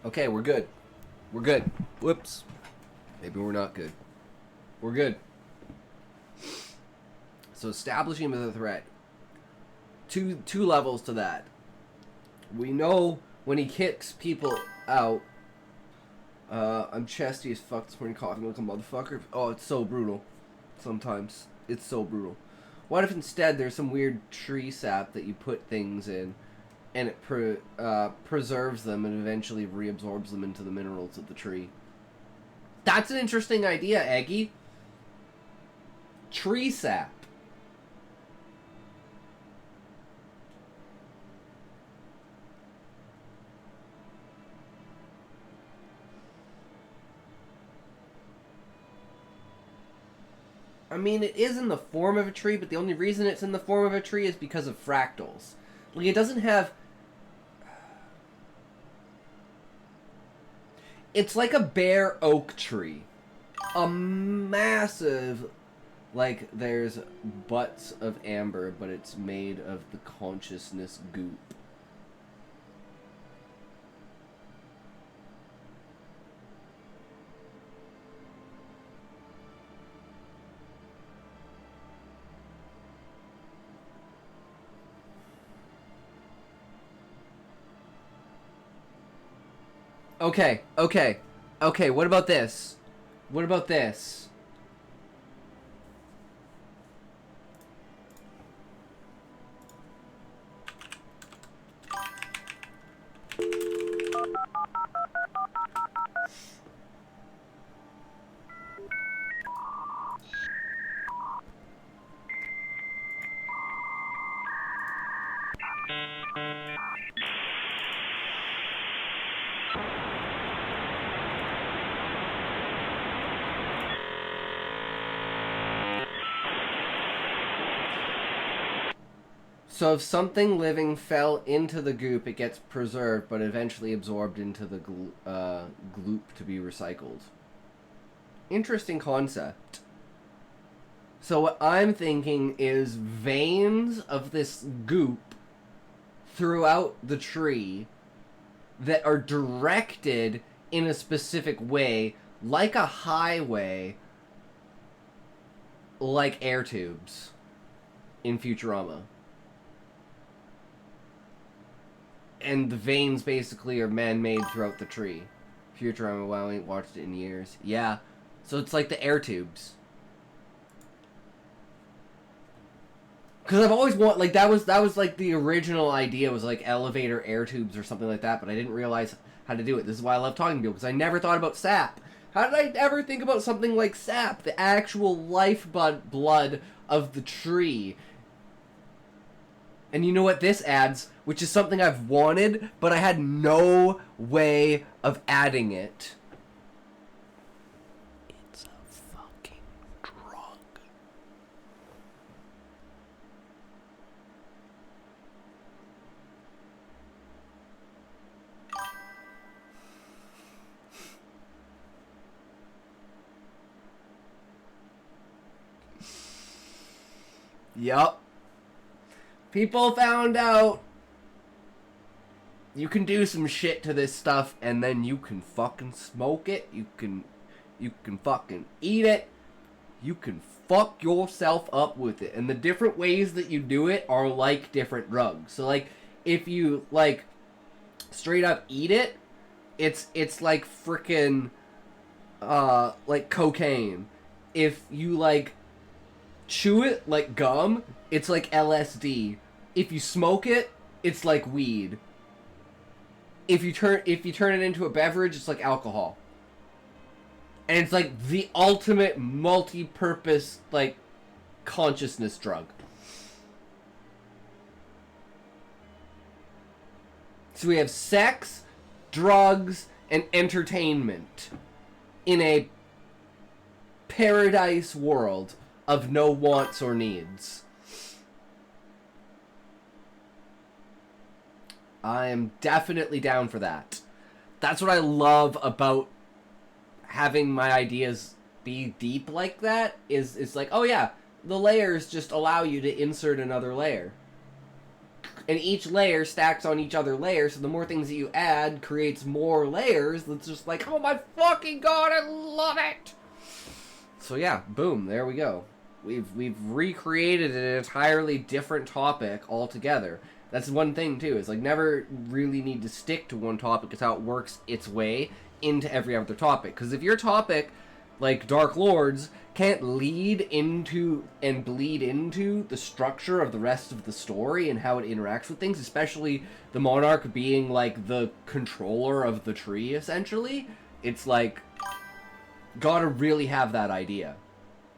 Okay, we're good. We're good. Whoops. Maybe we're not good. We're good. So establishing him as a threat. Two levels to that. We know when he kicks people out. I'm chesty as fuck this morning, coughing like a motherfucker. Oh, it's so brutal. Sometimes. It's so brutal. What if instead there's some weird tree sap that you put things in, and it preserves them and eventually reabsorbs them into the minerals of the tree? That's an interesting idea, Eggy. Tree sap. I mean, it is in the form of a tree, but the only reason it's in the form of a tree is because of fractals. Like, it doesn't have... It's like a bare oak tree. A massive... Like, there's butts of amber, but it's made of the consciousness goop. Okay, what about this? What about this? So if something living fell into the goop, it gets preserved, but eventually absorbed into the gloop to be recycled. Interesting concept. So what I'm thinking is veins of this goop throughout the tree that are directed in a specific way, like a highway, like air tubes in Futurama. And the veins basically are man-made throughout the tree. Futurama, wow, I ain't watched it in years. Yeah, so it's like the air tubes. Because I've always wanted, like, that was like the original idea, was like elevator air tubes or something like that, but I didn't realize how to do it. This is why I love talking to people, because I never thought about sap. How did I ever think about something like sap, the actual lifeblood of the tree? And you know what this adds, which is something I've wanted, but I had no way of adding it. It's a fucking Yup. People found out you can do some shit to this stuff, and then you can fucking smoke it. You can fucking eat it. You can fuck yourself up with it. And the different ways that you do it are like different drugs. So, like, if you, like, straight up eat it, it's like frickin', like cocaine. If you, like, chew it like gum, it's like LSD. If you smoke it, it's like weed. If you turn it into a beverage, it's like alcohol. And it's like the ultimate multi-purpose, like, consciousness drug. So we have sex, drugs, and entertainment in a paradise world of no wants or needs. I am definitely down for that. That's what I love about having my ideas be deep like that, is it's like, oh yeah, the layers just allow you to insert another layer. And each layer stacks on each other layer, so the more things that you add creates more layers. That's just like, oh my fucking god, I love it! So yeah, boom, there we go. We've recreated an entirely different topic altogether. That's one thing too, is like never really need to stick to one topic. It's how it works its way into every other topic. Because if your topic, like Dark Lords, can't lead into and bleed into the structure of the rest of the story and how it interacts with things, especially the Monarch being like the controller of the tree, essentially, it's like, gotta really have that idea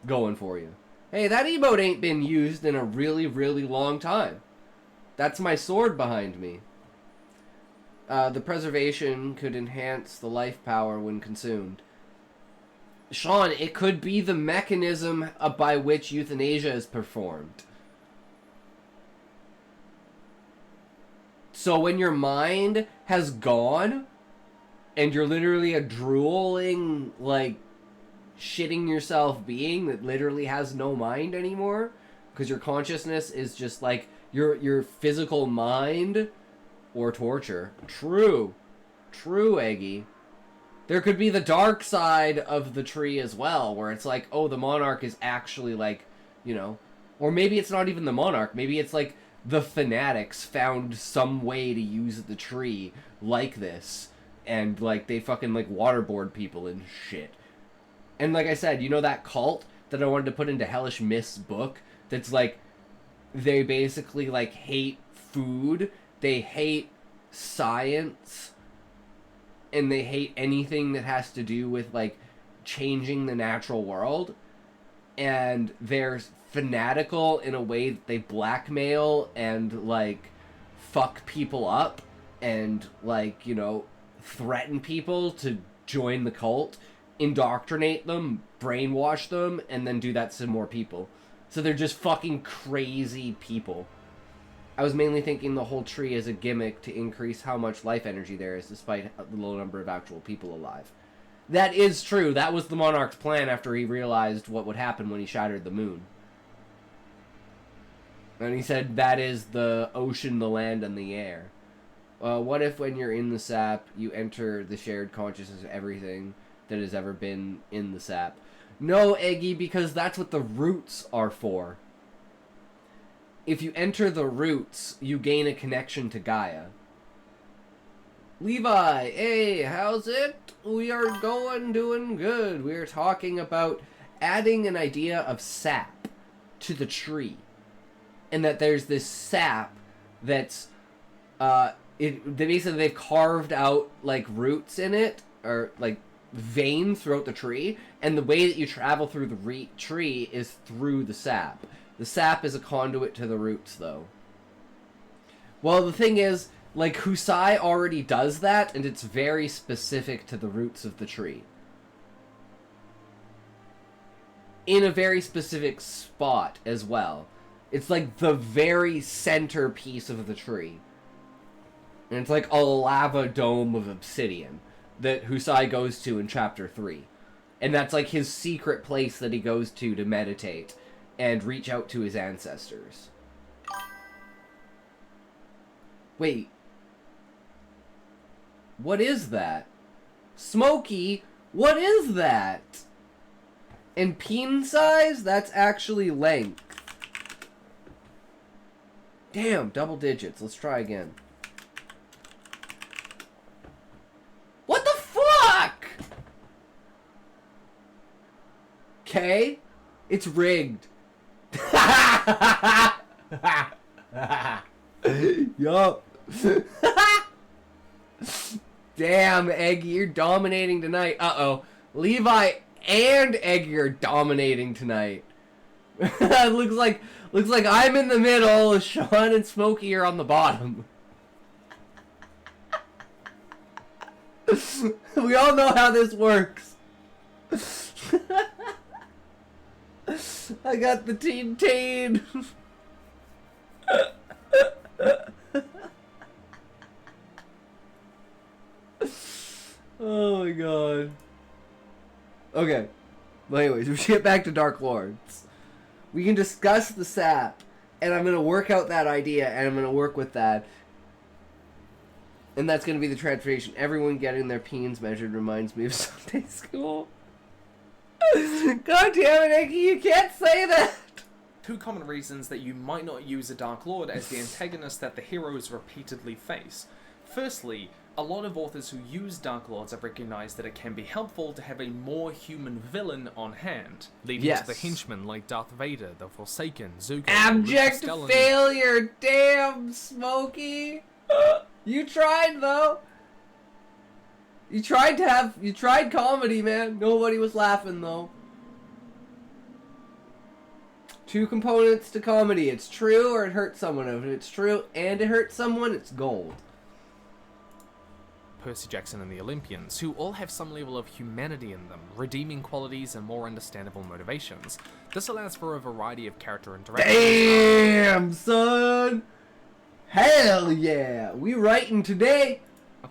going for you. Hey, that emote ain't been used in a really, really long time. That's my sword behind me. The preservation could enhance the life power when consumed. Sean, it could be the mechanism by which euthanasia is performed. So when your mind has gone, and you're literally a drooling, like, shitting yourself being that literally has no mind anymore, because your consciousness is just like your physical mind, or torture. True, Eggy. There could be the dark side of the tree as well, where it's like, oh, the Monarch is actually like, you know, or maybe it's not even the Monarch, maybe it's like the Fanatics found some way to use the tree like this, and like they fucking like waterboard people and shit. And like I said, you know that cult that I wanted to put into Hellish Mist's book, that's like, they basically like hate food, they hate science, and they hate anything that has to do with like changing the natural world, and they're fanatical in a way that they blackmail and like fuck people up and like, you know, threaten people to join the cult, indoctrinate them, brainwash them, and then do that to more people. So they're just fucking crazy people. I was mainly thinking the whole tree is a gimmick to increase how much life energy there is, despite the low number of actual people alive. That is true. That was the Monarch's plan after he realized what would happen when he shattered the moon. And he said that is the ocean, the land, and the air. What if when you're in the sap, you enter the shared consciousness of everything that has ever been in the sap? No, Eggy, because that's what the roots are for. If you enter the roots, you gain a connection to Gaia. Levi, hey, how's it? We are doing good. We're talking about adding an idea of sap to the tree. And that there's this sap that's, basically they've carved out, like, roots in it, or, like, veins throughout the tree, and the way that you travel through the tree is through the sap. The sap is a conduit to the roots, though. Well, the thing is, like, Husai already does that, and it's very specific to the roots of the tree. In a very specific spot as well. It's like the very centerpiece of the tree. And it's like a lava dome of obsidian that Husai goes to in Chapter 3. And that's like his secret place that he goes to meditate. and reach out to his ancestors. Wait. What is that? Smokey, what is that? And peen size? That's actually length. Damn, double digits. Let's try again. What the fuck? Okay. It's rigged. Yup. Damn, Eggy, you're dominating tonight. Uh-oh. Levi and Eggy are dominating tonight. looks like I'm in the middle. Sean and Smokey are on the bottom. We all know how this works. I got the teen. Oh my god. Okay. Well, anyways, we should get back to Dark Lords. We can discuss the sap, and I'm going to work out that idea, and I'm going to work with that. And that's going to be the transformation. Everyone getting their peens measured reminds me of Sunday school. God damn it, Nicky, you can't say that! Two common reasons that you might not use a Dark Lord as the antagonist that the heroes repeatedly face. Firstly, a lot of authors who use Dark Lords have recognized that it can be helpful to have a more human villain on hand, leading to the henchmen like Darth Vader, the Forsaken, Zuko, Abject Lucas failure! Damn, Smokey! You tried, though! You tried comedy, man. Nobody was laughing, though. Two components to comedy. It's true or it hurts someone. If it's true and it hurts someone, it's gold. Percy Jackson and the Olympians, who all have some level of humanity in them, redeeming qualities and more understandable motivations. This allows for a variety of character interactions. Damn, son! Hell yeah! We writing today!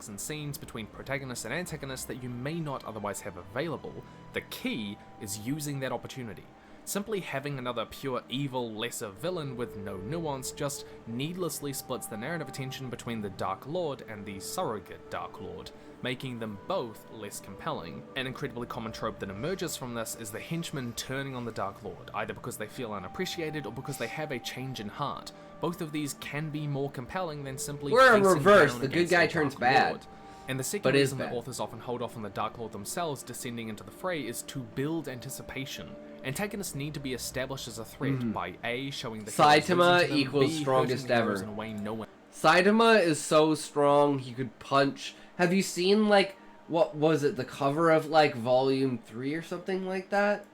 And scenes between protagonists and antagonists that you may not otherwise have available. The key is using that opportunity. Simply having another pure evil, lesser villain with no nuance just needlessly splits the narrative attention between the Dark Lord and the surrogate Dark Lord, making them both less compelling. An incredibly common trope that emerges from this is the henchmen turning on the Dark Lord, either because they feel unappreciated or because they have a change in heart. Both of these can be more compelling than simply We're in facing reverse, down the good against guy the turns Dark bad. Lord. And the second But reason is that bad. authors often hold off on the Dark Lord themselves descending into the fray is to build anticipation. Antagonists need to be established as a threat by A, showing the heroes Saitama losing to them, equals B, strongest hurting the heroes ever. in a way no one Saitama is so strong, he could punch. Have you seen, like, what was it, the cover of, like, Volume 3 or something like that?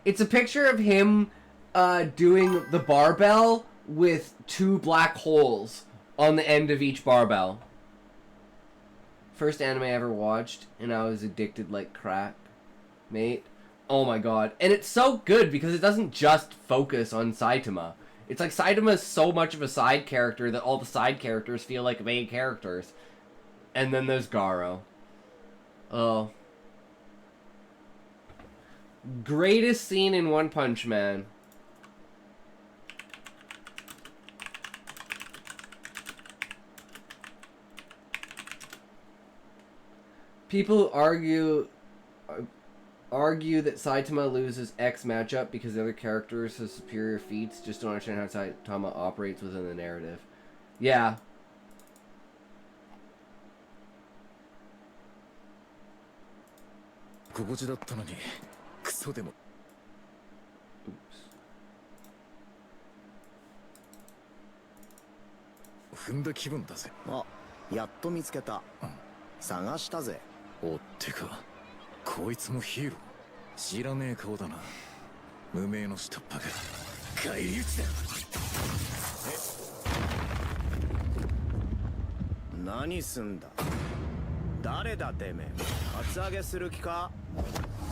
It's a picture of him doing the barbell with two black holes on the end of each barbell. First anime I ever watched, and I was addicted like crack, mate. Oh my god. And it's so good because it doesn't just focus on Saitama. It's like Saitama is so much of a side character that all the side characters feel like main characters. And then there's Garo. Oh. Greatest scene in One Punch Man. People argue that Saitama loses X matchup because the other characters have superior feats. Just don't understand how Saitama operates within the narrative. Yeah. Oops. 踏んだ気分だぜ。あ、やっと見つけた。探したぜ。おってか、こいつもヒーロー。知らねえ顔だな。無名の下っ端が。返り討ちだ。何すんだ。誰だてめえ。カツアゲする気か。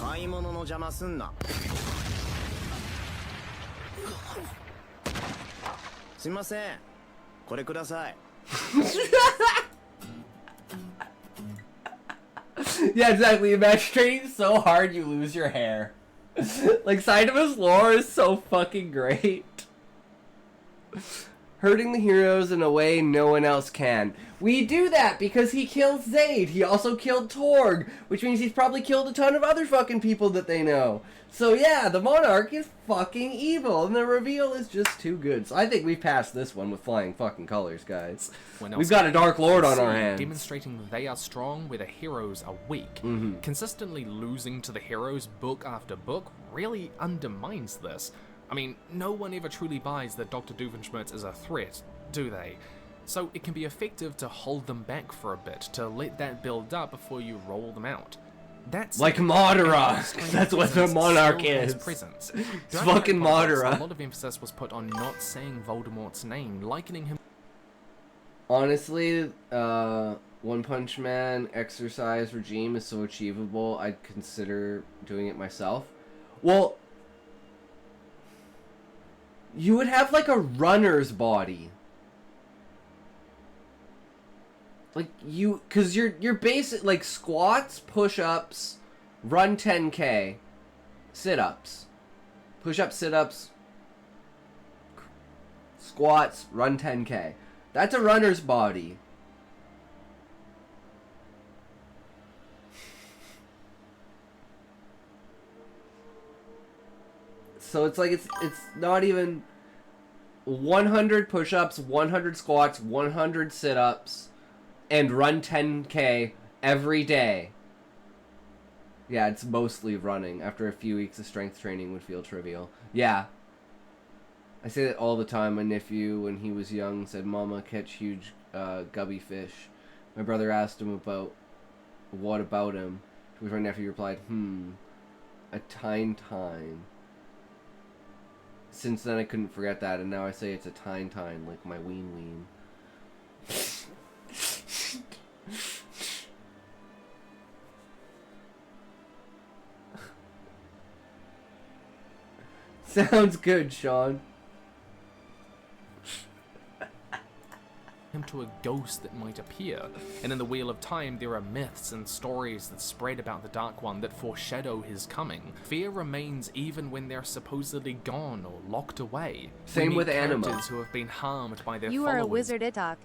買い物の邪魔すんな。すみません。これください。 Yeah, exactly. Imagine training so hard you lose your hair. Like, Saida's lore is so fucking great. Hurting the heroes in a way no one else can. We do that because he killed Zayd. He also killed Torg, which means he's probably killed a ton of other fucking people that they know. So yeah, the Monarch is fucking evil, and the reveal is just too good. So I think we've passed this one with flying fucking colors, guys. We've got a Dark Lord on our hands. Demonstrating that they are strong where the heroes are weak. Consistently losing to the heroes book after book really undermines this. I mean, no one ever truly buys that Dr. Doofenshmirtz is a threat, do they? So it can be effective to hold them back for a bit, to let that build up before you roll them out. That's like Madara. That's what the Monarch is. Presence. It's fucking Madara. A lot of emphasis was put on not saying Voldemort's name, likening him. Honestly, One Punch Man exercise regime is so achievable, I'd consider doing it myself. Well, you would have like a runner's body. Like cause you're basic, like squats, push-ups, run 10K, sit-ups, push-ups, sit-ups, squats, run 10K. That's a runner's body. So it's like it's not even 100 push-ups, 100 squats, 100 sit-ups, and run 10K every day. Yeah, it's mostly running. After a few weeks of strength training would feel trivial. Yeah. I say that all the time. My nephew, when he was young, said, "Mama, catch huge gubby fish." My brother asked him about, "What about him?" To which my nephew replied, "A tine." Since then, I couldn't forget that, and now I say it's a tine, like my ween. Sounds good, Sean. Him to a ghost that might appear, and in the Wheel of Time there are myths and stories that spread about the Dark One that foreshadow his coming. Fear remains even when they're supposedly gone or locked away. Same with Anima. Characters who have been harmed by their You followers. are a wizard, Itak.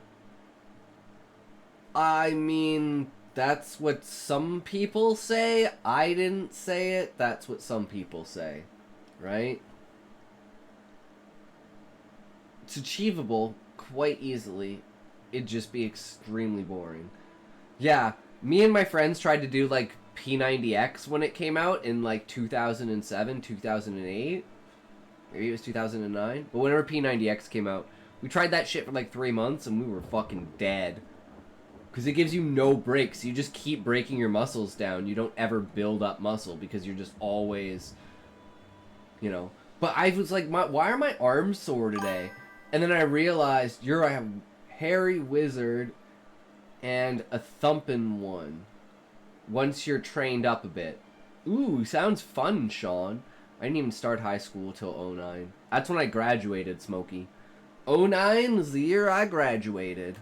I mean, that's what some people say. I didn't say it. That's what some people say. Right? It's achievable quite easily. It'd just be extremely boring. Yeah, me and my friends tried to do, like, P90X when it came out in, like, 2007, 2008. Maybe it was 2009. But whenever P90X came out, we tried that shit for, like, 3 months, and we were fucking dead. Because it gives you no breaks. You just keep breaking your muscles down. You don't ever build up muscle, because you're just always, you know. But I was like, why are my arms sore today? And then I realized, you're a hairy wizard and a thumpin' one. Once you're trained up a bit. Ooh, sounds fun, Sean. I didn't even start high school till 09. That's when I graduated, Smokey. 09 was the year I graduated.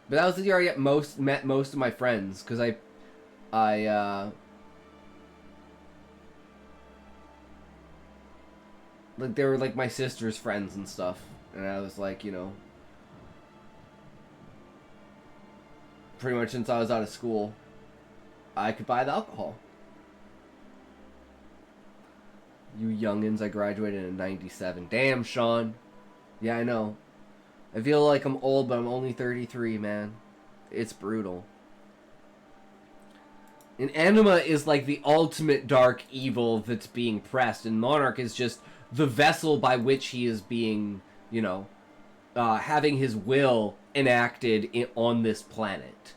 But that was the year I met most of my friends, because like, they were, like, my sister's friends and stuff. And I was, like, you know, pretty much since I was out of school, I could buy the alcohol. You youngins, I graduated in 97. Damn, Sean. Yeah, I know. I feel like I'm old, but I'm only 33, man. It's brutal. And Anima is, like, the ultimate dark evil that's being pressed, and Monarch is just the vessel by which he is being, you know, having his will enacted on this planet.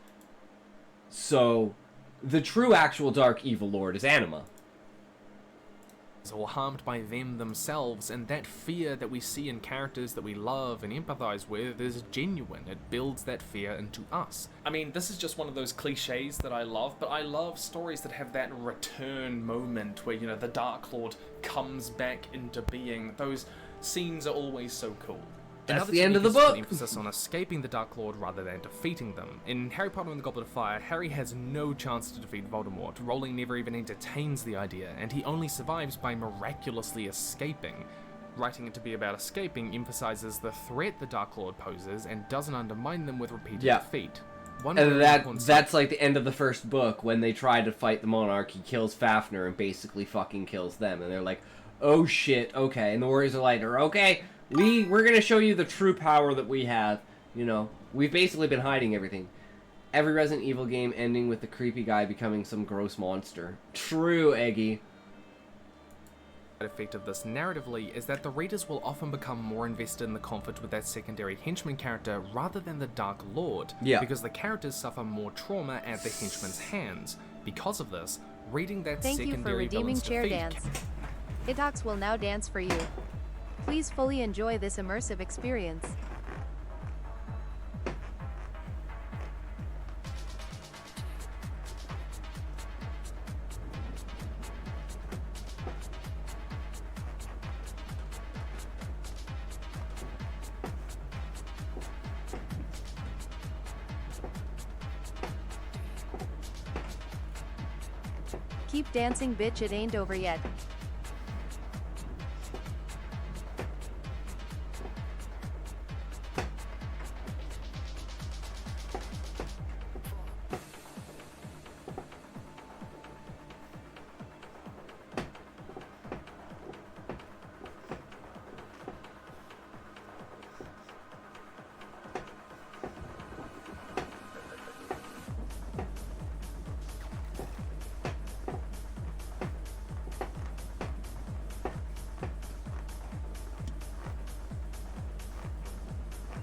So, the true actual Dark Evil Lord is Anima. or harmed by them themselves, and that fear that we see in characters that we love and empathize with is genuine. It builds that fear into us. I mean, this is just one of those cliches that I love, but I love stories that have that return moment where, you know, the Dark Lord comes back into being. Those scenes are always so cool. That's the end of the book. Emphasis on escaping the Dark Lord rather than defeating them. In Harry Potter and the Goblet of Fire, Harry has no chance to defeat Voldemort. Rowling never even entertains the idea, and he only survives by miraculously escaping. Writing it to be about escaping emphasizes the threat the Dark Lord poses and doesn't undermine them with repeated defeat. And that's like the end of the first book, when they try to fight the Monarch. He kills Fafnir and basically fucking kills them, and they're like, oh shit, okay. And the Warriors are like, okay, we're gonna show you the true power that we have. You know, we've basically been hiding everything. Every Resident Evil game ending with the creepy guy becoming some gross monster. True, Eggy. Effect of this narratively is that the readers will often become more invested in the conflict with that secondary henchman character rather than the Dark Lord, because the characters suffer more trauma at the henchman's hands. Because of this, reading that Thank you for redeeming chair dance. Idox will now dance for you. Please fully enjoy this immersive experience. Keep dancing, bitch, it ain't over yet.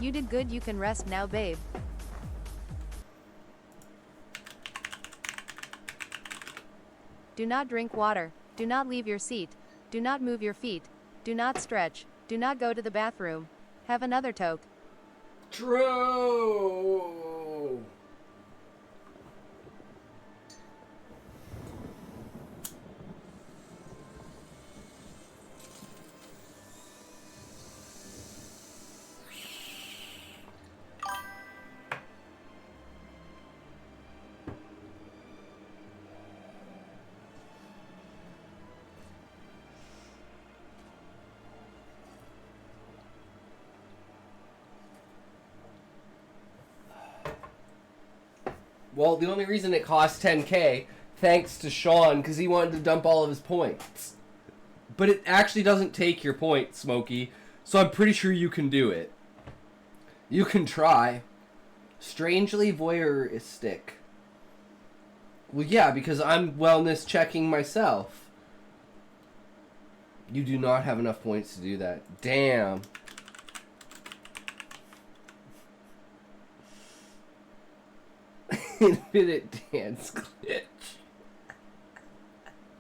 You did good, you can rest now, babe. Do not drink water. Do not leave your seat. Do not move your feet. Do not stretch. Do not go to the bathroom. Have another toke. True. Well, the only reason it cost 10K, thanks to Sean, because he wanted to dump all of his points. But it actually doesn't take your points, Smokey, so I'm pretty sure you can do it. You can try. Strangely voyeuristic. Well, yeah, because I'm wellness checking myself. You do not have enough points to do that. Damn. Infinite dance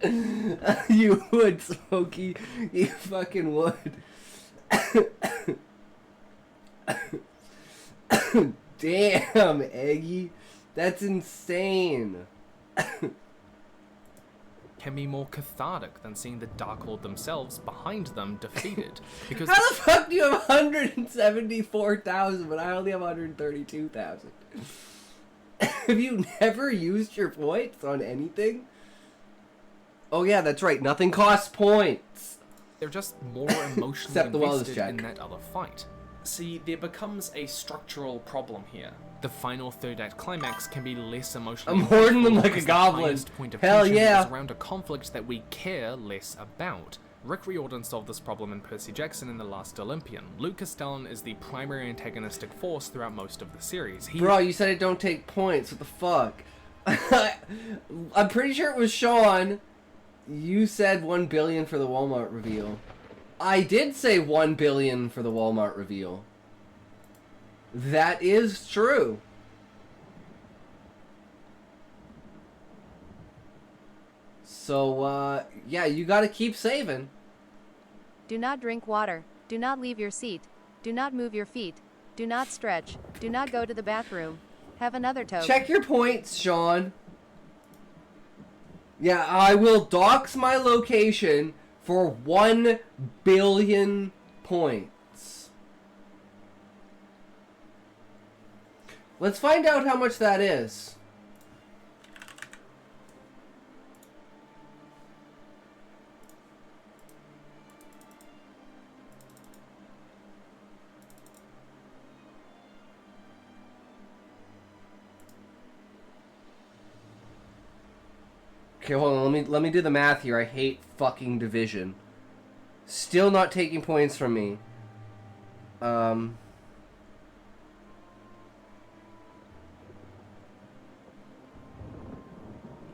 glitch. You would, Smokey. You fucking would. Damn, Eggy. That's insane. Can be more cathartic than seeing the Dark Lord themselves behind them defeated. Because how the fuck do you have 174,000 but I only have 132,000? Have you never used your points on anything? Oh yeah, that's right. Nothing costs points. They're just more emotionally invested in that other fight. See, there becomes a structural problem here. The final third act climax can be less emotionally. I'm hoarding them like a goblin. Hell yeah! Is around a conflict that we care less about. Rick Riordan solved this problem in Percy Jackson in The Last Olympian. Luke Castellan is the primary antagonistic force throughout most of the series. Bro, you said it don't take points. What the fuck? I'm pretty sure it was Sean. You said 1 billion for the Walmart reveal. I did say 1 billion for the Walmart reveal. That is true. So, yeah, you gotta keep saving. Do not drink water. Do not leave your seat. Do not move your feet. Do not stretch. Do not go to the bathroom. Have another toke. Check your points, Sean. Yeah, I will dox my location for 1 billion points. Let's find out how much that is. Okay, hold on. Let me do the math here. I hate fucking division. Still not taking points from me.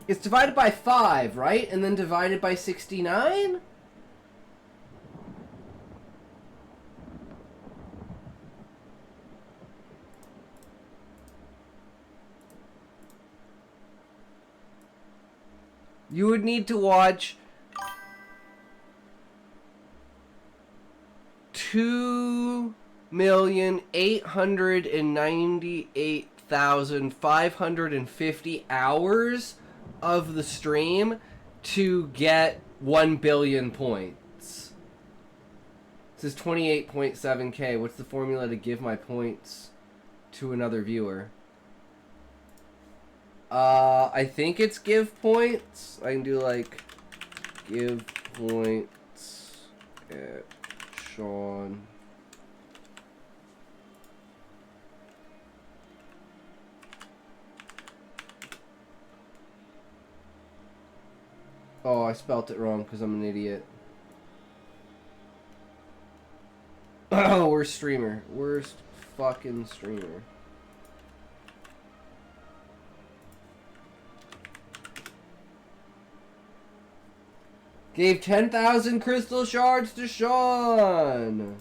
It's divided by 5, right? And then divided by 69? You would need to watch 2,898,550 hours of the stream to get 1 billion points. This is 28.7k. What's the formula to give my points to another viewer? I think it's give points. I can do like give points at Sean. Oh, I spelt it wrong because I'm an idiot. Oh, worst streamer. Worst fucking streamer. Gave 10,000 crystal shards to Sean.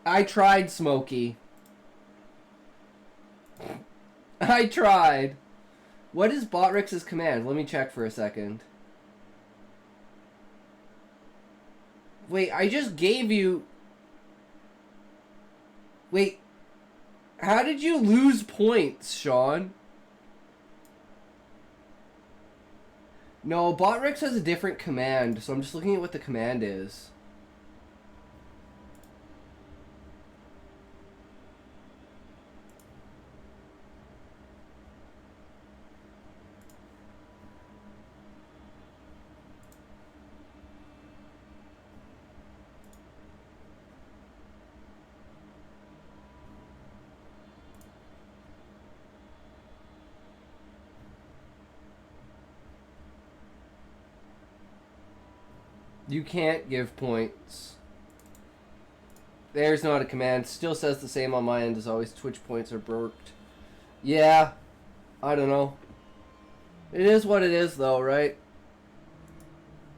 I tried, Smokey. I tried. What is Botrix's command? Let me check for a second. Wait, I just gave you... Wait. How did you lose points, Sean? No, Botrix has a different command, so I'm just looking at what the command is. You can't give points. There's not a command. Still says the same on my end as always. Twitch points are broke. Yeah. I don't know. It is what it is though, right?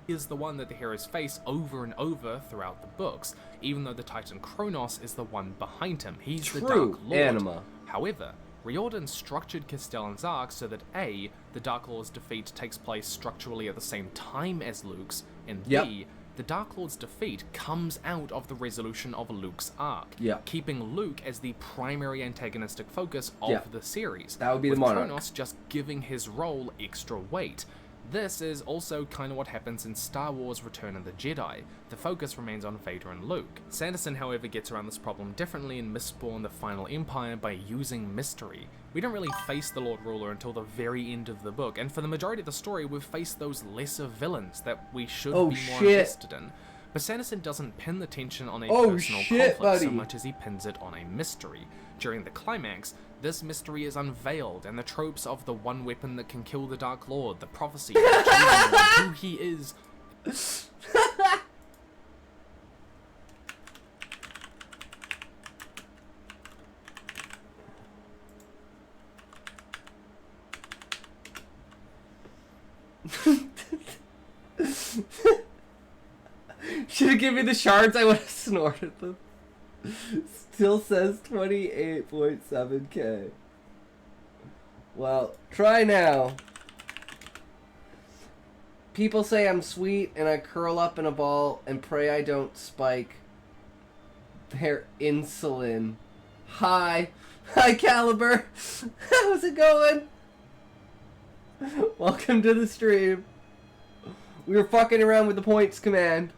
Is the one that the heroes face over and over throughout the books, even though the Titan Kronos is the one behind him. He's the Dark Lord. Anima. However, Riordan structured Castellan's arc so that A, the Dark Lord's defeat takes place structurally at the same time as Luke's, and B, the Dark Lord's defeat comes out of the resolution of Luke's arc, keeping Luke as the primary antagonistic focus of the series, that would be with the Monarch. Kronos just giving his role extra weight. This is also kind of what happens in Star Wars Return of the Jedi. The focus remains on Vader and Luke. Sanderson, however, gets around this problem differently in Mistborn: The Final Empire by using mystery. We don't really face the Lord Ruler until the very end of the book, and for the majority of the story we've faced those lesser villains that we should be more invested in. But Sanderson doesn't pin the tension on a personal conflict so much as he pins it on a mystery. During the climax, this mystery is unveiled, and the tropes of the one weapon that can kill the Dark Lord, the prophecy, who he is... Should have given me the shards, I would have snorted them. Still says 28.7k. Well, try now. People say I'm sweet and I curl up in a ball and pray I don't spike their insulin. Hi. Hi, Caliber. How's it going? Welcome to the stream. We were fucking around with the points command.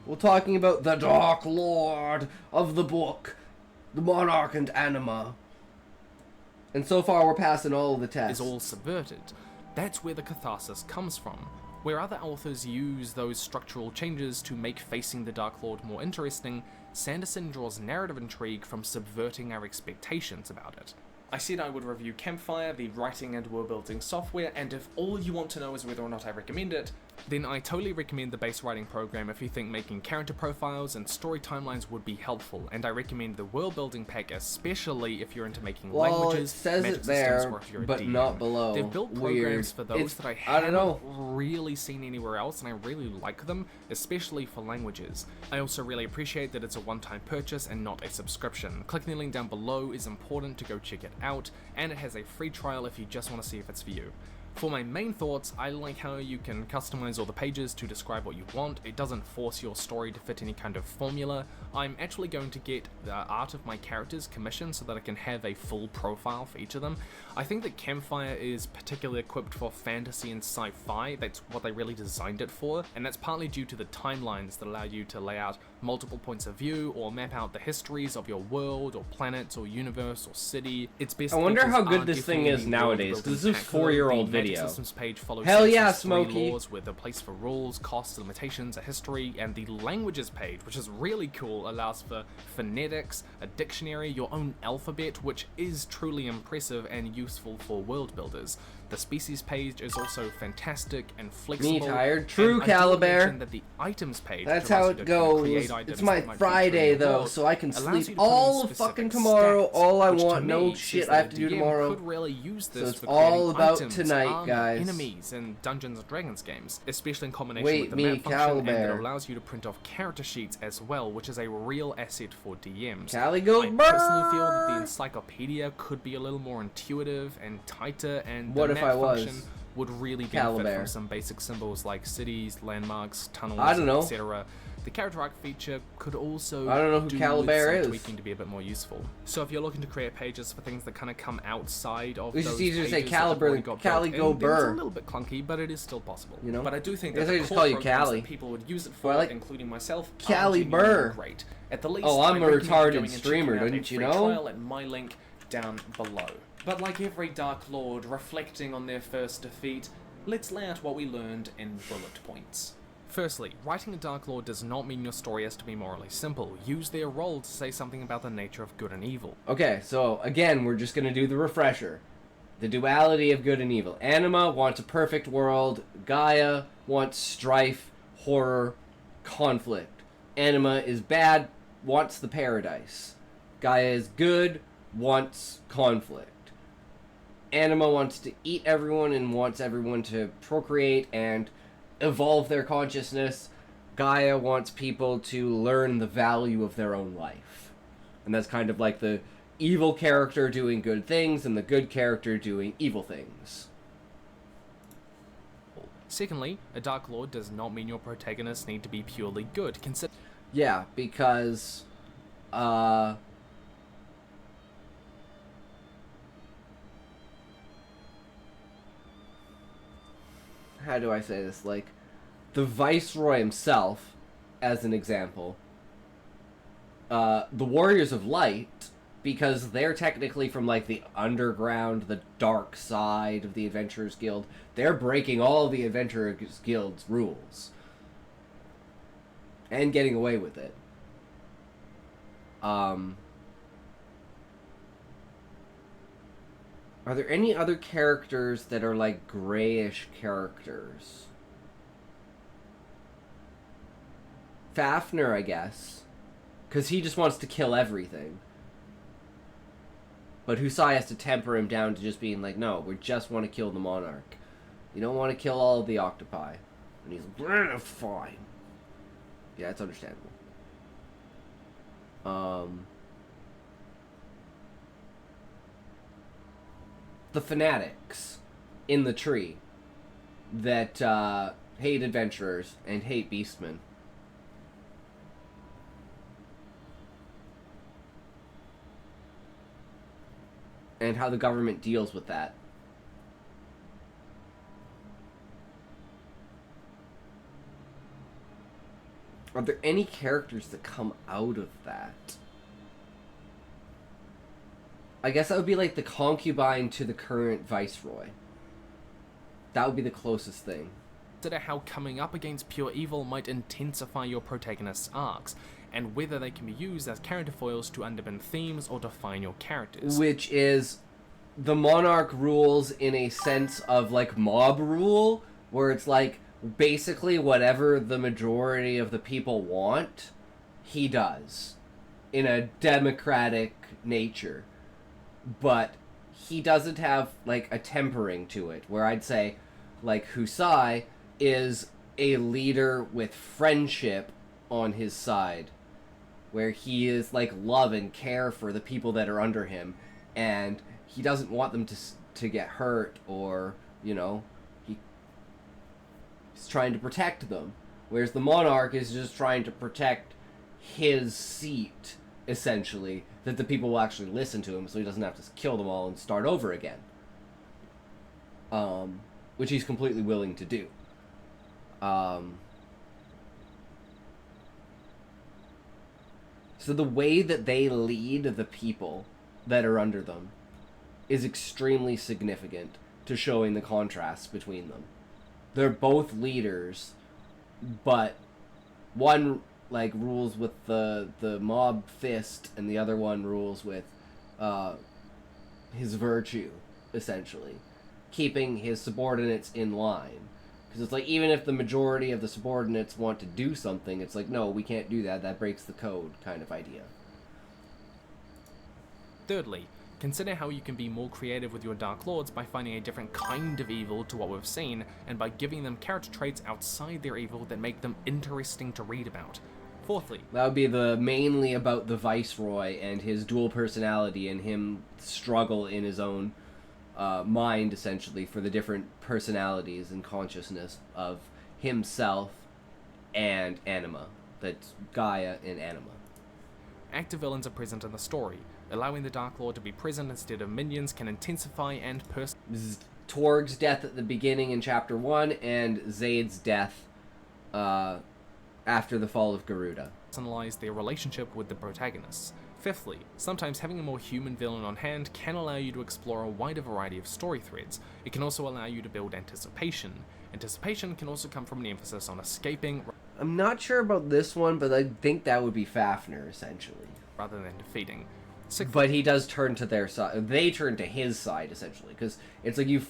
We're talking about the Dark Lord of the book, the Monarch and Anima. And so far we're passing all of the tests. Is all subverted. That's where the catharsis comes from. Where other authors use those structural changes to make facing the Dark Lord more interesting, Sanderson draws narrative intrigue from subverting our expectations about it. I said I would review Campfire, the writing and world-building software, and if all you want to know is whether or not I recommend it, then I totally recommend the base writing program if you think making character profiles and story timelines would be helpful, and I recommend the world-building pack especially if you're into making languages, it says magic it there, systems, or if you're a but DM. not below. They've built Weird. programs for those that I haven't really seen anywhere else, and I really like them, especially for languages. I also really appreciate that it's a one-time purchase and not a subscription. Clicking the link down below is important to go check it out, and it has a free trial if you just want to see if it's for you. For my main thoughts, I like how you can customize all the pages to describe what you want. It doesn't force your story to fit any kind of formula. I'm actually going to get the art of my characters commissioned so that I can have a full profile for each of them. I think that Campfire is particularly equipped for fantasy and sci-fi. That's what they really designed it for, and that's partly due to the timelines that allow you to lay out multiple points of view or map out the histories of your world or planets or universe or city. Its best I wonder how features good are this thing definitely is the nowadays, world-building because this is pack. 4-year-old The Magic video. Systems page follows Hell yeah, Samson's 3 Smokey. laws with a place for rules, costs, limitations, a history, and the languages page, which is really cool, allows for phonetics, a dictionary, your own alphabet, which is truly impressive and useful for world builders. The species page is also fantastic and flexible. Me tired. True, and I do Caliber. mention that the items page, That's which allows how you it to kind of create goes. items It's my that might feature in Friday your though, world, so I can allows sleep you to put in all of specific fucking tomorrow. stats, All I which to want, no me shit says I have that to do the DM tomorrow. could really use this So it's for all creating about items, tonight, armor, guys. enemies, and Dungeons and Dragons games, especially in combination Wait, with the me, map function, and Caliber. it allows you to print off character sheets as well, which is a real asset for DMs. Cali go I burn! personally feel that the encyclopedia could be a little more intuitive and tighter, and the What if map I was function would really benefit Caliber? from some basic symbols like cities, landmarks, tunnels, I don't know. etc. The character arc feature could also I don't know who do Caliber with some is. tweaking to be a bit more useful. So if you're looking to create pages for things that kind of come outside of It's those just easier to say pages that have Caliber already than got Cali built go in, then it's burr. a little bit clunky, but it is still possible. You know? But I do think I guess that I the just core call you programs Cali. that people would use it Well, for, I like including myself, Cali are genuinely burr. great. At the least, Oh, I'm I a recommend retarded going and checking streamer, out a didn't you free know? trial at my link down below. But like every Dark Lord reflecting on their first defeat, let's lay out what we learned in bullet points. Firstly, writing a Dark Lord does not mean your story has to be morally simple. Use their role to say something about the nature of good and evil. Okay, so again, we're just gonna do the refresher. The duality of good and evil. Anima wants a perfect world. Gaia wants strife, horror, conflict. Anima is bad, wants the paradise. Gaia is good, wants conflict. Anima wants to eat everyone and wants everyone to procreate and evolve their consciousness. Gaia wants people to learn the value of their own life. And that's kind of like the evil character doing good things and the good character doing evil things. Secondly, a Dark Lord does not mean your protagonists need to be purely good. Consider Yeah, because how do I say this? Like, the Viceroy himself, as an example, the Warriors of Light, because they're technically from, like, the underground, the dark side of the Adventurers Guild, they're breaking all the Adventurers Guild's rules. And getting away with it. Are there any other characters that are like grayish characters? Fafnir, I guess. Because he just wants to kill everything. But Husai has to temper him down to just being like, no, we just want to kill the Monarch. You don't want to kill all of the octopi. And he's like, fine. Yeah, it's understandable. The fanatics in the tree that hate adventurers and hate beastmen. And how the government deals with that. Are there any characters that come out of that? I guess that would be like the concubine to the current viceroy. That would be the closest thing. Consider how coming up against pure evil might intensify your protagonist's arcs, and whether they can be used as character foils to underpin themes or define your characters. Which is the monarch rules in a sense of like mob rule, where it's like basically whatever the majority of the people want, he does in a democratic nature. But he doesn't have like a tempering to it, where I'd say like Husai is a leader with friendship on his side, where he is like love and care for the people that are under him, and he doesn't want them to get hurt, or he's trying to protect them, whereas the monarch is just trying to protect his seat, essentially, that the people will actually listen to him, so he doesn't have to kill them all and start over again, which he's completely willing to do. So the way that they lead the people that are under them is extremely significant to showing the contrasts between them. They're both leaders, but one like rules with the mob fist, and the other one rules with his virtue, essentially, keeping his subordinates in line. Because it's like, even if the majority of the subordinates want to do something, it's like, no, we can't do that, that breaks the code, kind of idea. Thirdly, consider how you can be more creative with your Dark Lords by finding a different kind of evil to what we've seen, and by giving them character traits outside their evil that make them interesting to read about. Fourthly, that would be mainly about the Viceroy and his dual personality, and him struggle in his own mind, essentially, for the different personalities and consciousness of himself and Anima. That's Gaia and Anima. Active villains are present in the story. Allowing the Dark Lord to be present instead of minions can intensify and Torg's death at the beginning in Chapter 1, and Zaid's death after the fall of Garuda. Personalize their relationship with the protagonists. Fifthly, sometimes having a more human villain on hand can allow you to explore a wider variety of story threads. It can also allow you to build anticipation. Anticipation can also come from an emphasis on escaping. I'm not sure about this one, but I think that would be Fafnir, essentially. Rather than defeating. But he does turn to their side. They turn to his side, essentially, because it's like you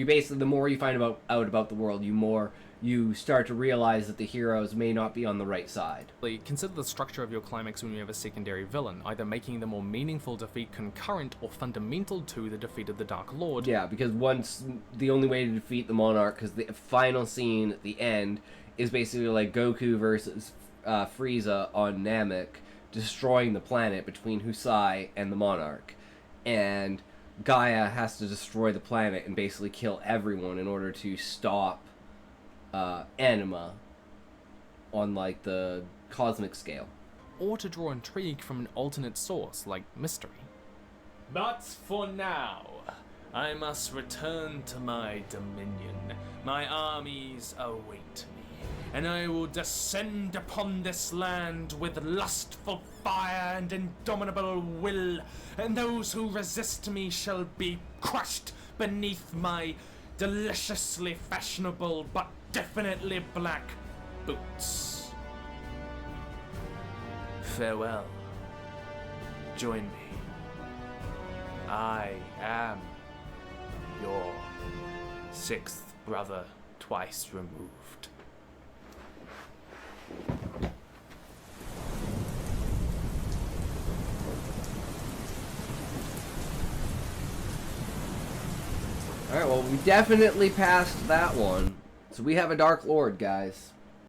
basically, the more you find out about the world, you start to realize that the heroes may not be on the right side. Consider the structure of your climax when you have a secondary villain, either making the more meaningful defeat concurrent or fundamental to the defeat of the Dark Lord. Yeah, because the only way to defeat the Monarch, because the final scene at the end is basically like Goku versus Frieza on Namek, destroying the planet between Husai and the Monarch. And Gaia has to destroy the planet and basically kill everyone in order to stop Anima on like the cosmic scale. Or to draw intrigue from an alternate source, like mystery. But for now, I must return to my dominion. My armies await me, and I will descend upon this land with lustful fire and indomitable will, and those who resist me shall be crushed beneath my deliciously fashionable but definitely black boots. Farewell. Join me. I am your sixth brother, twice removed. Alright, well, we definitely passed that one. So we have a Dark Lord, guys.